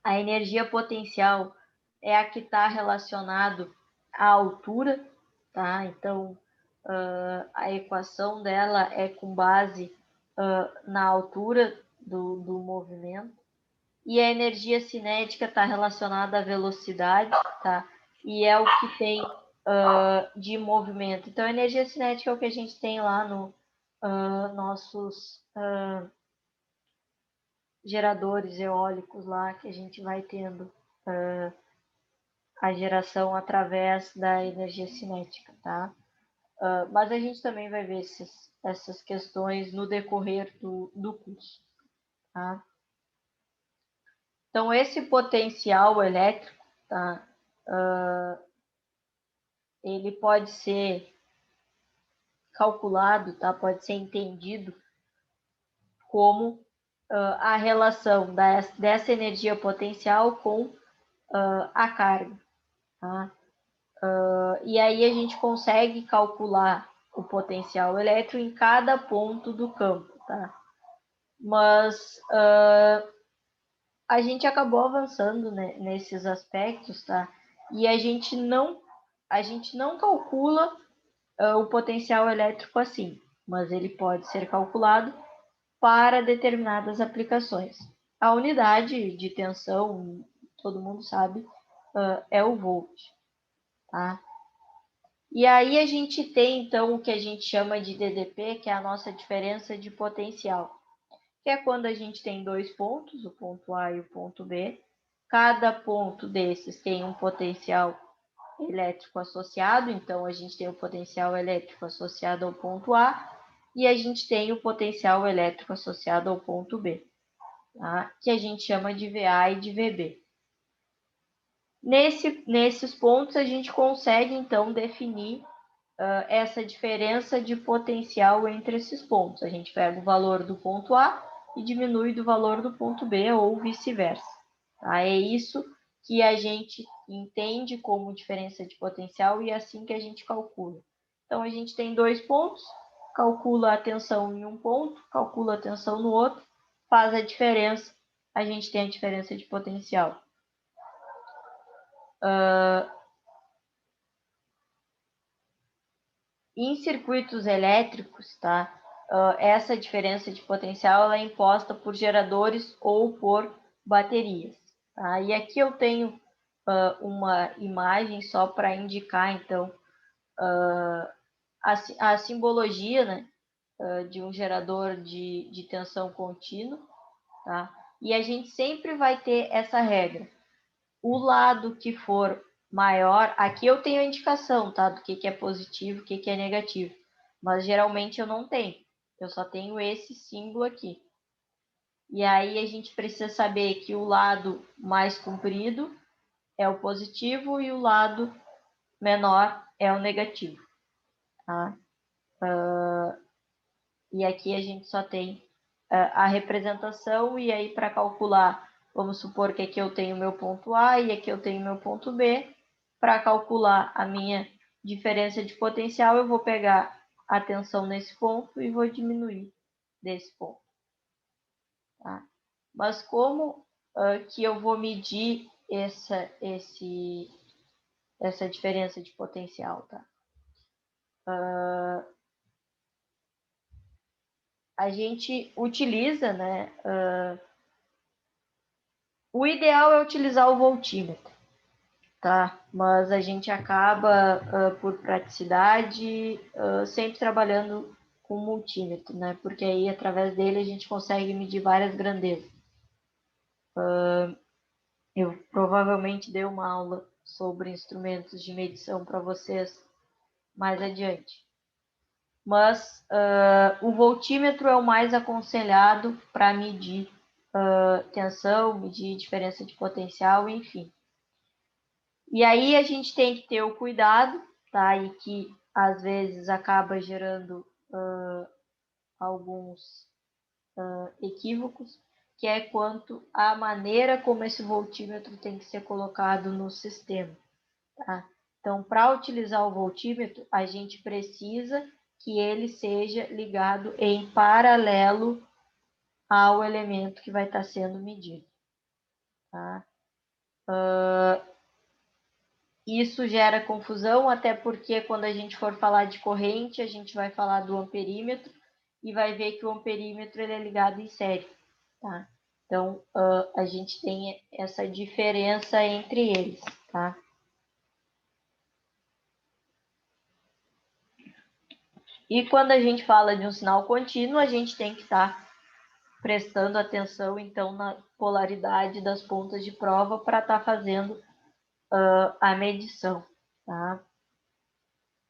a energia potencial é a que está relacionado à altura, tá? Então, a equação dela é com base na altura do movimento. E a energia cinética está relacionada à velocidade, tá? E é o que tem de movimento. Então, a energia cinética é o que a gente tem lá no nossos geradores eólicos lá, que a gente vai tendo a geração através da energia cinética, tá? Mas a gente também vai ver essas questões no decorrer do curso, tá? Então, esse potencial elétrico, tá? Ele pode ser calculado, tá? Pode ser entendido como a relação dessa energia potencial com a carga, tá? E aí a gente consegue calcular o potencial elétrico em cada ponto do campo, tá? Mas a gente acabou avançando, né, nesses aspectos, tá? E a gente não calcula o potencial elétrico assim, mas ele pode ser calculado para determinadas aplicações. A unidade de tensão, todo mundo sabe, é o volt, tá? E aí a gente tem, então, o que a gente chama de DDP, que é a nossa diferença de potencial, que é quando a gente tem dois pontos, o ponto A e o ponto B. Cada ponto desses tem um potencial elétrico associado, então a gente tem o potencial elétrico associado ao ponto A e a gente tem o potencial elétrico associado ao ponto B, tá? Que a gente chama de VA e de VB. Nesses pontos a gente consegue então definir essa diferença de potencial entre esses pontos. A gente pega o valor do ponto A e diminui do valor do ponto B ou vice-versa. Tá? É isso que a gente entende como diferença de potencial e é assim que a gente calcula. Então, a gente tem dois pontos, calcula a tensão em um ponto, calcula a tensão no outro, faz a diferença, a gente tem a diferença de potencial. Em circuitos elétricos, tá? Essa diferença de potencial é imposta por geradores ou por baterias. Tá? E aqui eu tenho uma imagem só para indicar, então, a simbologia, né, de um gerador de tensão contínua. Tá? E a gente sempre vai ter essa regra. O lado que for maior, aqui eu tenho a indicação, tá? Do que é positivo, o que é negativo. Mas geralmente eu não tenho. Eu só tenho esse símbolo aqui. E aí a gente precisa saber que o lado mais comprido é o positivo e o lado menor é o negativo, tá? E aqui a gente só tem a representação, e aí para calcular, vamos supor que aqui eu tenho meu ponto A e aqui eu tenho meu ponto B. Para calcular a minha diferença de potencial, eu vou pegar a tensão nesse ponto e vou diminuir desse ponto. Tá? Mas como que eu vou medir essa diferença de potencial? Tá? A gente utiliza, né? O ideal é utilizar o voltímetro, tá? Mas a gente acaba, por praticidade, sempre trabalhando com multímetro, né? Porque aí, através dele, a gente consegue medir várias grandezas. Eu provavelmente dei uma aula sobre instrumentos de medição para vocês mais adiante. Mas o voltímetro é o mais aconselhado para medir tensão, medir diferença de potencial, enfim. E aí a gente tem que ter o cuidado, tá? E que às vezes acaba gerando alguns equívocos, que é quanto à maneira como esse voltímetro tem que ser colocado no sistema. Tá? Então, para utilizar o voltímetro, a gente precisa que ele seja ligado em paralelo ao elemento que vai estar sendo medido. Tá? Isso gera confusão, até porque quando a gente for falar de corrente, a gente vai falar do amperímetro e vai ver que o amperímetro ele é ligado em série. Tá? Então, a gente tem essa diferença entre eles. Tá? E quando a gente fala de um sinal contínuo, a gente tem que estar prestando atenção, então, na polaridade das pontas de prova para estar fazendo a medição. Tá?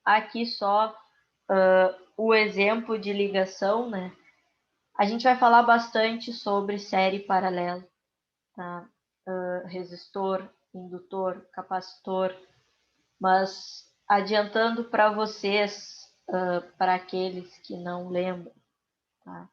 Aqui só o exemplo de ligação, né? A gente vai falar bastante sobre série paralela, tá? Resistor, indutor, capacitor, mas adiantando para vocês, para aqueles que não lembram, tá?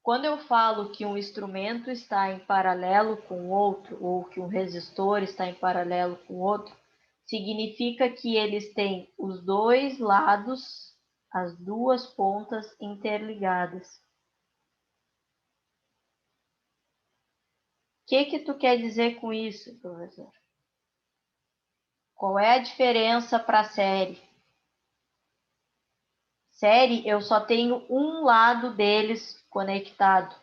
Quando eu falo que um instrumento está em paralelo com o outro, ou que um resistor está em paralelo com o outro, significa que eles têm os dois lados, as duas pontas interligadas. O que tu quer dizer com isso, professor? Qual é a diferença para série? Série, eu só tenho um lado deles conectado.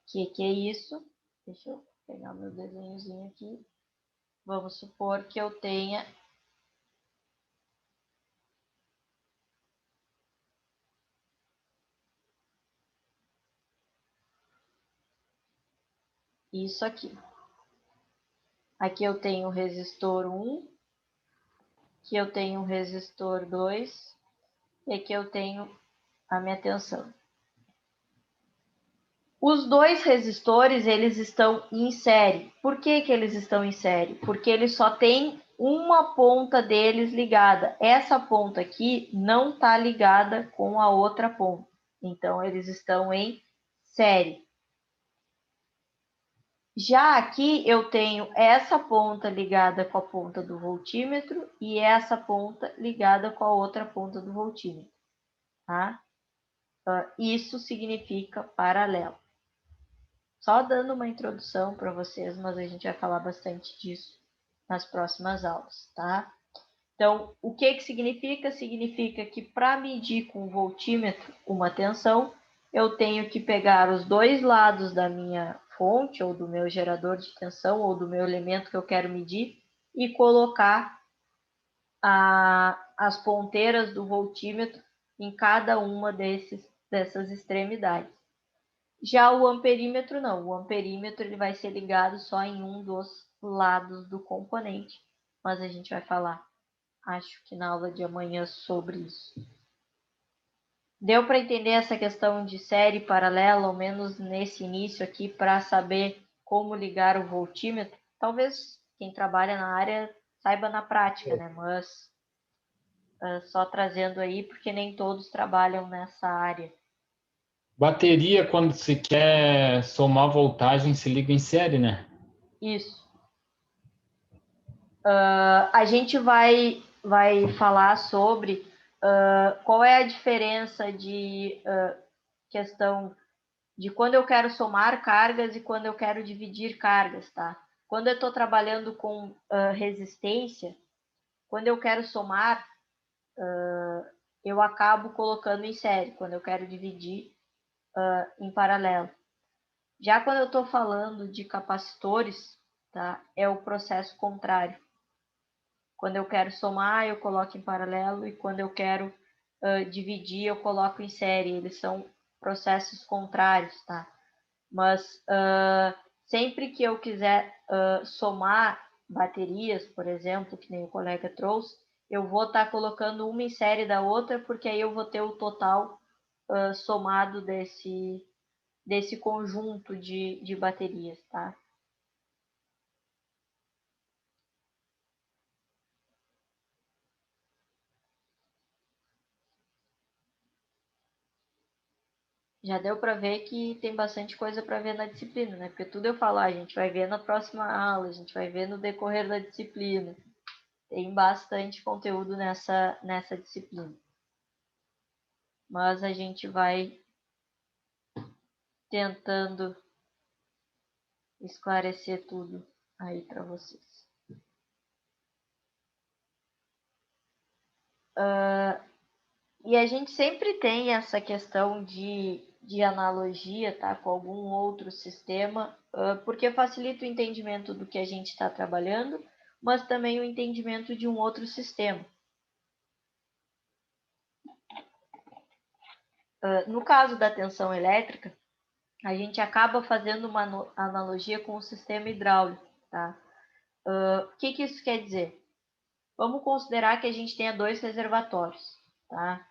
Que é isso? Deixa eu pegar meu desenhozinho aqui. Vamos supor que eu tenha isso aqui. Aqui eu tenho o resistor 1, aqui eu tenho o resistor 2 e aqui eu tenho a minha tensão. Os dois resistores, eles estão em série. Por que eles estão em série? Porque eles só têm uma ponta deles ligada. Essa ponta aqui não está ligada com a outra ponta. Então, eles estão em série. Já aqui eu tenho essa ponta ligada com a ponta do voltímetro e essa ponta ligada com a outra ponta do voltímetro. Tá? Isso significa paralelo. Só dando uma introdução para vocês, mas a gente vai falar bastante disso nas próximas aulas, tá? Então, o que significa? Significa que para medir com o voltímetro uma tensão, eu tenho que pegar os dois lados da minha fonte, ou do meu gerador de tensão, ou do meu elemento que eu quero medir, e colocar as ponteiras do voltímetro em cada uma dessas extremidades. Já o amperímetro não, o amperímetro ele vai ser ligado só em um dos lados do componente, mas a gente vai falar, acho que na aula de amanhã, sobre isso. Deu para entender essa questão de série paralela, ao menos nesse início aqui, para saber como ligar o voltímetro? Talvez quem trabalha na área saiba na prática, né? Mas só trazendo aí, porque nem todos trabalham nessa área. Bateria, quando se quer somar voltagem, se liga em série, né? Isso. A gente vai falar sobre qual é a diferença de questão de quando eu quero somar cargas e quando eu quero dividir cargas, tá? Quando eu estou trabalhando com resistência, quando eu quero somar, eu acabo colocando em série. Quando eu quero dividir, em paralelo. Já quando eu estou falando de capacitores, tá? É o processo contrário. Quando eu quero somar, eu coloco em paralelo, e quando eu quero dividir, eu coloco em série. Eles são processos contrários, tá? Mas sempre que eu quiser somar baterias, por exemplo, que nem o colega trouxe, eu vou estar colocando uma em série da outra, porque aí eu vou ter o total somado desse conjunto de baterias, tá? já deu para ver que tem bastante coisa para ver na disciplina, né? Porque tudo eu falo, a gente vai ver na próxima aula, a gente vai ver no decorrer da disciplina. Tem bastante conteúdo nessa disciplina. Mas a gente vai tentando esclarecer tudo aí para vocês. E a gente sempre tem essa questão de analogia, tá, com algum outro sistema, porque facilita o entendimento do que a gente está trabalhando, mas também o entendimento de um outro sistema. No caso da tensão elétrica, a gente acaba fazendo uma analogia com o sistema hidráulico, tá? O que isso quer dizer? Vamos considerar que a gente tenha dois reservatórios, tá?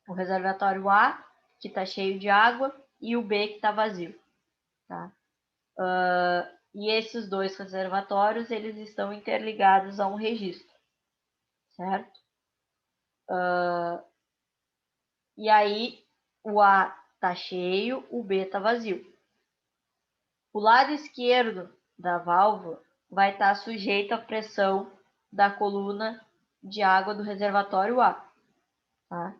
O reservatório A, que está cheio de água, e o B, que está vazio, tá? E esses dois reservatórios, eles estão interligados a um registro, certo? E aí, o A está cheio, o B está vazio. O lado esquerdo da válvula vai estar sujeito à pressão da coluna de água do reservatório A, tá?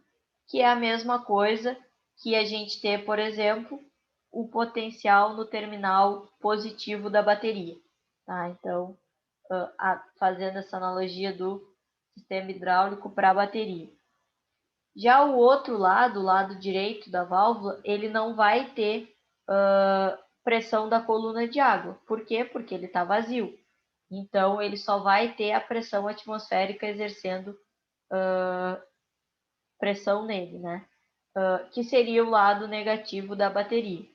Que é a mesma coisa que a gente ter, por exemplo, o potencial no terminal positivo da bateria, tá? Então, fazendo essa analogia do sistema hidráulico para a bateria. Já o outro lado, o lado direito da válvula, ele não vai ter pressão da coluna de água. Por quê? Porque ele está vazio. Então, ele só vai ter a pressão atmosférica exercendo pressão nele, né? Que seria o lado negativo da bateria.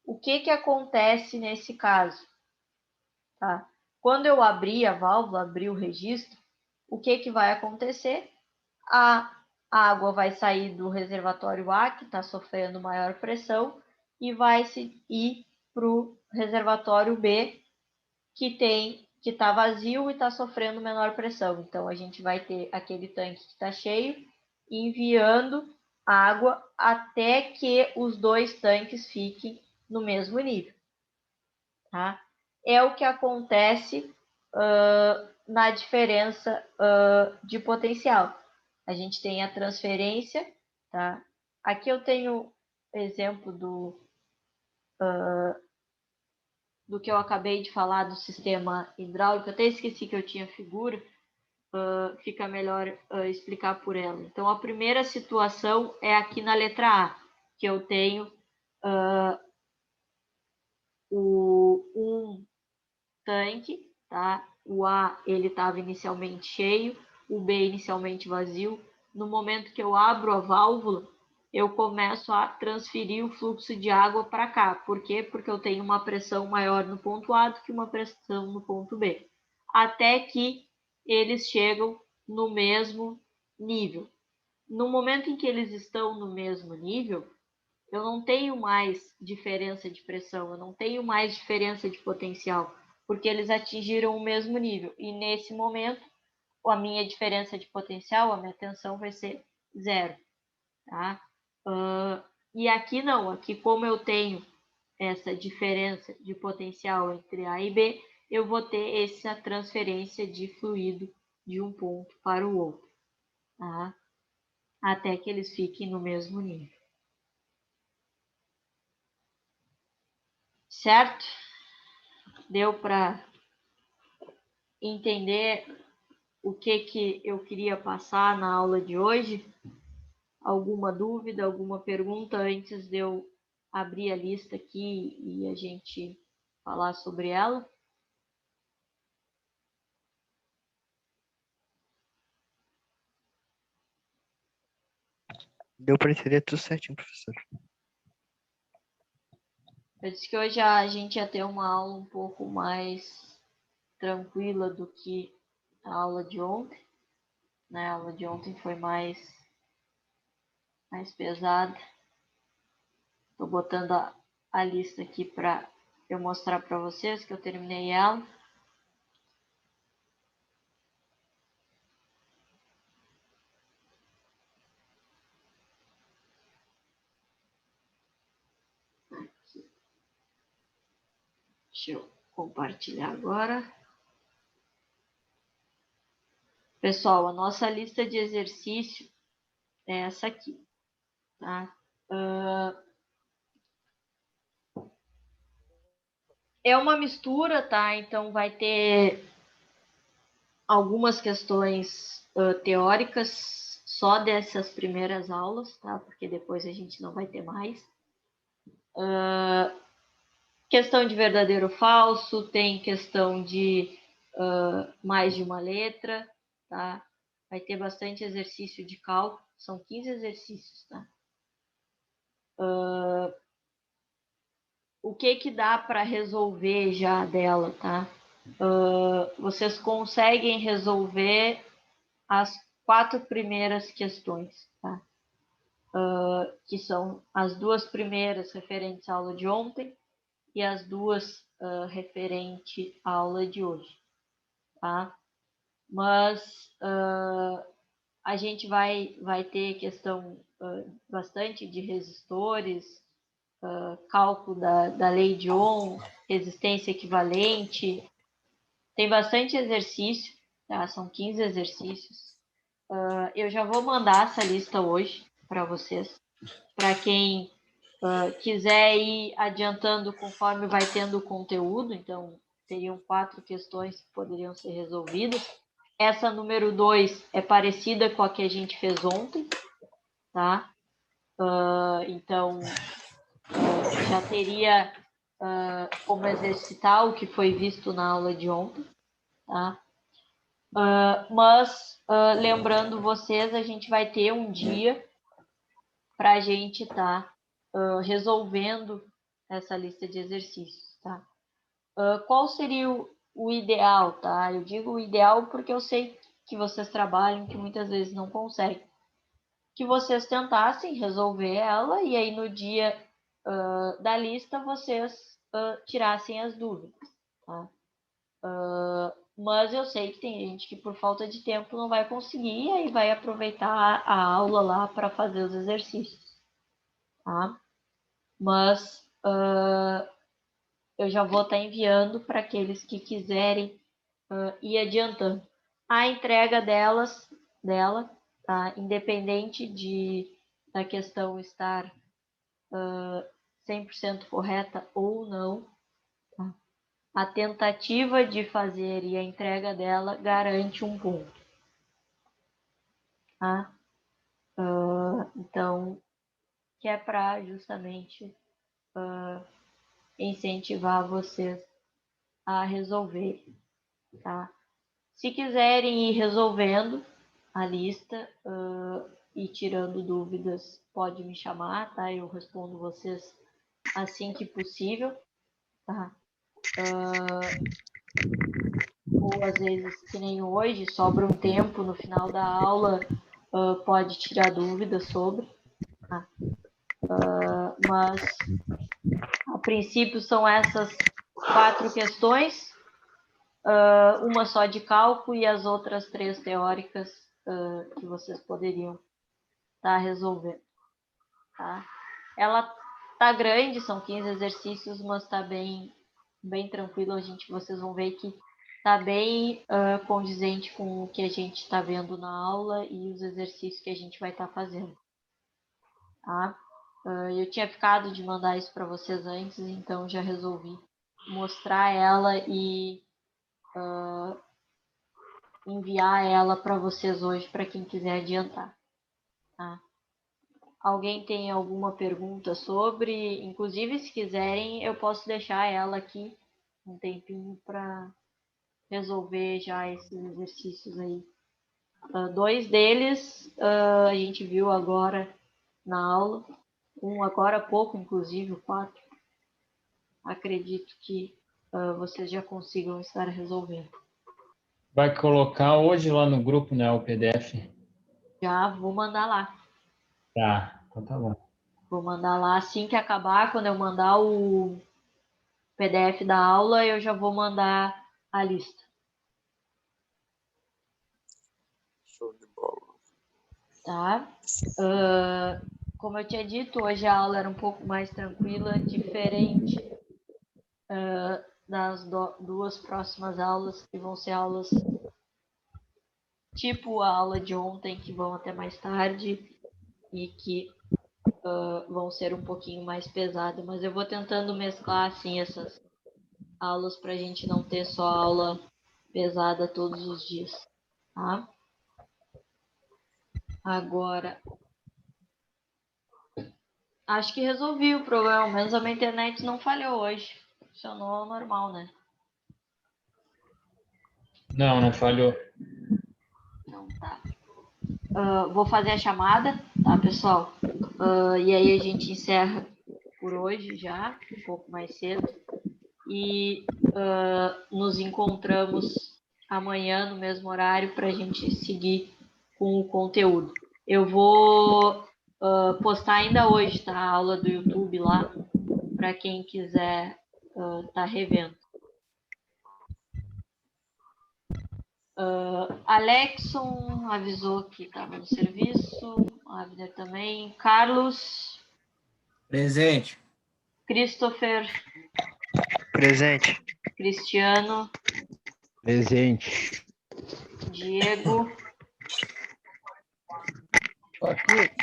O que acontece nesse caso? Tá? Quando eu abrir a válvula, abrir o registro, o que vai acontecer? A água vai sair do reservatório A, que está sofrendo maior pressão, e vai ir para o reservatório B, que está vazio e está sofrendo menor pressão. Então, a gente vai ter aquele tanque que está cheio, enviando água até que os dois tanques fiquem no mesmo nível. Tá? É o que acontece na diferença de potencial. A gente tem a transferência, tá? Aqui eu tenho exemplo do que eu acabei de falar do sistema hidráulico. Até esqueci que eu tinha figura, fica melhor explicar por ela. Então, a primeira situação é aqui na letra A, que eu tenho um tanque, tá? O A ele estava inicialmente cheio, o B inicialmente vazio. No momento que eu abro a válvula, eu começo a transferir o fluxo de água para cá. Por quê? Porque eu tenho uma pressão maior no ponto A do que uma pressão no ponto B. Até que eles chegam no mesmo nível. No momento em que eles estão no mesmo nível, eu não tenho mais diferença de pressão, eu não tenho mais diferença de potencial, porque eles atingiram o mesmo nível. E nesse momento, a minha diferença de potencial, a minha tensão vai ser zero. Tá? E aqui não, aqui como eu tenho essa diferença de potencial entre A e B, eu vou ter essa transferência de fluido de um ponto para o outro, tá? Até que eles fiquem no mesmo nível. Certo? Deu para entender o que eu queria passar na aula de hoje? Alguma dúvida, alguma pergunta antes de eu abrir a lista aqui e a gente falar sobre ela? Deu para entender tudo certinho, professor. Eu disse que hoje a gente ia ter uma aula um pouco mais tranquila do que a aula de ontem, né? A aula de ontem foi mais pesada. Estou botando a lista aqui para eu mostrar para vocês que eu terminei ela. Deixa eu compartilhar agora. Pessoal, a nossa lista de exercício é essa aqui, tá? É uma mistura, tá? Então, vai ter algumas questões teóricas só dessas primeiras aulas, tá? Porque depois a gente não vai ter mais. Questão de verdadeiro ou falso, tem questão de mais de uma letra, tá? Vai ter bastante exercício de cálculo, são 15 exercícios, tá? O que dá para resolver já dela, tá? Vocês conseguem resolver as 4 primeiras questões, tá? Que são as 2 primeiras referentes à aula de ontem e as 2 referente à aula de hoje, tá? Mas a gente vai ter questão bastante de resistores, cálculo da lei de Ohm, resistência equivalente. Tem bastante exercício, tá? São 15 exercícios. Eu já vou mandar essa lista hoje para vocês. Para quem quiser ir adiantando conforme vai tendo o conteúdo, então seriam 4 questões que poderiam ser resolvidas. Essa número 2 é parecida com a que a gente fez ontem, tá? Então, já teria como exercitar o que foi visto na aula de ontem, tá? Mas, lembrando vocês, a gente vai ter um dia para a gente estar resolvendo essa lista de exercícios, tá? Qual seria o ideal, tá? Eu digo o ideal porque eu sei que vocês trabalham, que muitas vezes não conseguem. Que vocês tentassem resolver ela e aí no dia da lista vocês tirassem as dúvidas, tá? Mas eu sei que tem gente que por falta de tempo não vai conseguir e aí vai aproveitar a aula lá para fazer os exercícios, tá? Mas eu já vou estar enviando para aqueles que quiserem ir adiantando. A entrega dela, tá? Independente da questão estar 100% correta ou não, tá? A tentativa de fazer e a entrega dela garante um ponto, tá? Então, que é para justamente incentivar vocês a resolver, tá? Se quiserem ir resolvendo a lista e tirando dúvidas, pode me chamar, tá? Eu respondo vocês assim que possível, tá? Ou às vezes, que nem hoje, sobra um tempo no final da aula, pode tirar dúvidas sobre, tá? Mas, a princípio, são essas 4 questões, uma só de cálculo e as outras 3 teóricas que vocês poderiam estar resolvendo, tá? Ela tá grande, são 15 exercícios, mas tá bem tranquilo. Vocês vão ver que tá bem condizente com o que a gente está vendo na aula e os exercícios que a gente vai estar fazendo, tá? Eu tinha ficado de mandar isso para vocês antes, então já resolvi mostrar ela e enviar ela para vocês hoje, para quem quiser adiantar, tá? Alguém tem alguma pergunta sobre? Inclusive, se quiserem, eu posso deixar ela aqui um tempinho para resolver já esses exercícios aí. 2 deles a gente viu agora na aula, um agora há pouco, inclusive, o 4. Acredito que vocês já consigam estar resolvendo. Vai colocar hoje lá no grupo, né, o PDF? Já vou mandar lá. Tá, então tá bom. Vou mandar lá assim que acabar, quando eu mandar o PDF da aula, eu já vou mandar a lista. Show de bola. Tá? Como eu tinha dito, hoje a aula era um pouco mais tranquila, diferente das duas próximas aulas, que vão ser aulas tipo a aula de ontem, que vão até mais tarde e que vão ser um pouquinho mais pesadas. Mas eu vou tentando mesclar assim essas aulas para a gente não ter só aula pesada todos os dias, tá? Agora, acho que resolvi o problema, ao menos a minha internet não falhou hoje. Funcionou normal, né? Não falhou. Então tá. Vou fazer a chamada, tá, pessoal? E aí a gente encerra por hoje já, um pouco mais cedo. E nos encontramos amanhã no mesmo horário para a gente seguir com o conteúdo. Eu vou postar ainda hoje, tá? A aula do YouTube lá, para quem quiser tá revendo. Alexson avisou que estava no serviço, Abner também. Carlos. Presente. Christopher. Presente. Cristiano. Presente. Diego. Aqui.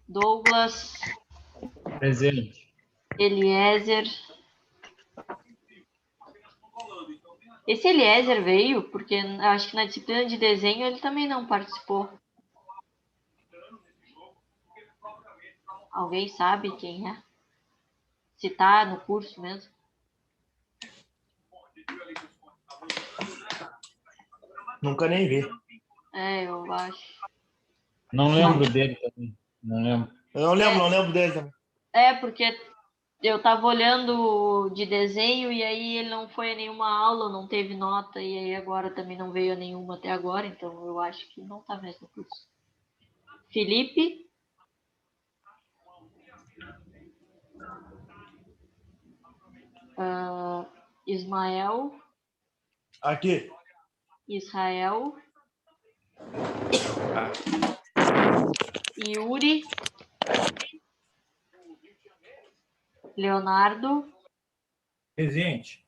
Douglas. Presente. Eliezer. Esse Eliezer veio porque acho que na disciplina de desenho ele também não participou. Alguém sabe quem é? Se tá no curso mesmo? Nunca nem vi. Eu acho. Não lembro dele também. Não lembro. Eu não lembro dele também. Porque eu tava olhando de desenho e aí ele não foi a nenhuma aula, não teve nota, e aí agora também não veio a nenhuma até agora, então eu acho que não tá mais no curso. Felipe. Ismael. Aqui. Israel. Yuri. Leonardo. Presente.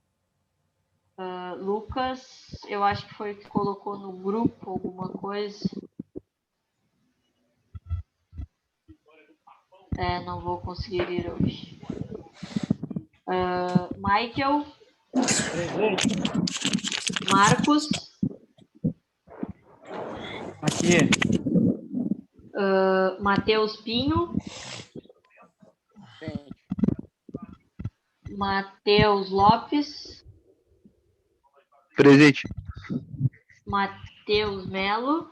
Lucas, eu acho que foi o que colocou no grupo alguma coisa. Não vou conseguir ir hoje. Michael. Presente. Marcos. Aqui. Matheus Pinho. Presente. Matheus Lopes. Presente. Matheus Melo.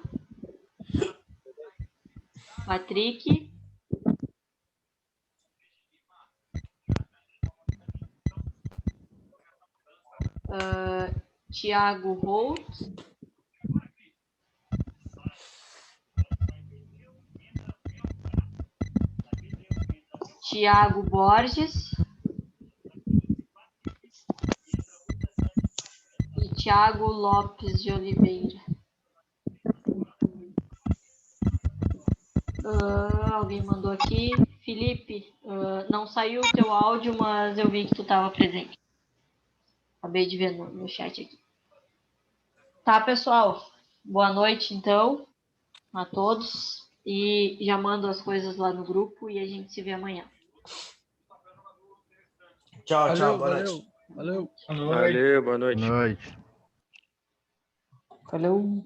Patrick. Thiago Holt. Thiago Borges. E Thiago Lopes de Oliveira. Alguém mandou aqui. Felipe, não saiu o teu áudio, mas eu vi que tu estava presente. Acabei de ver no chat aqui. Tá, pessoal. Boa noite, então, a todos. E já mando as coisas lá no grupo e a gente se vê amanhã. Tchau, Valeu, tchau. Boa valeu. noite. Valeu. Valeu, boa noite. Boa noite. Valeu.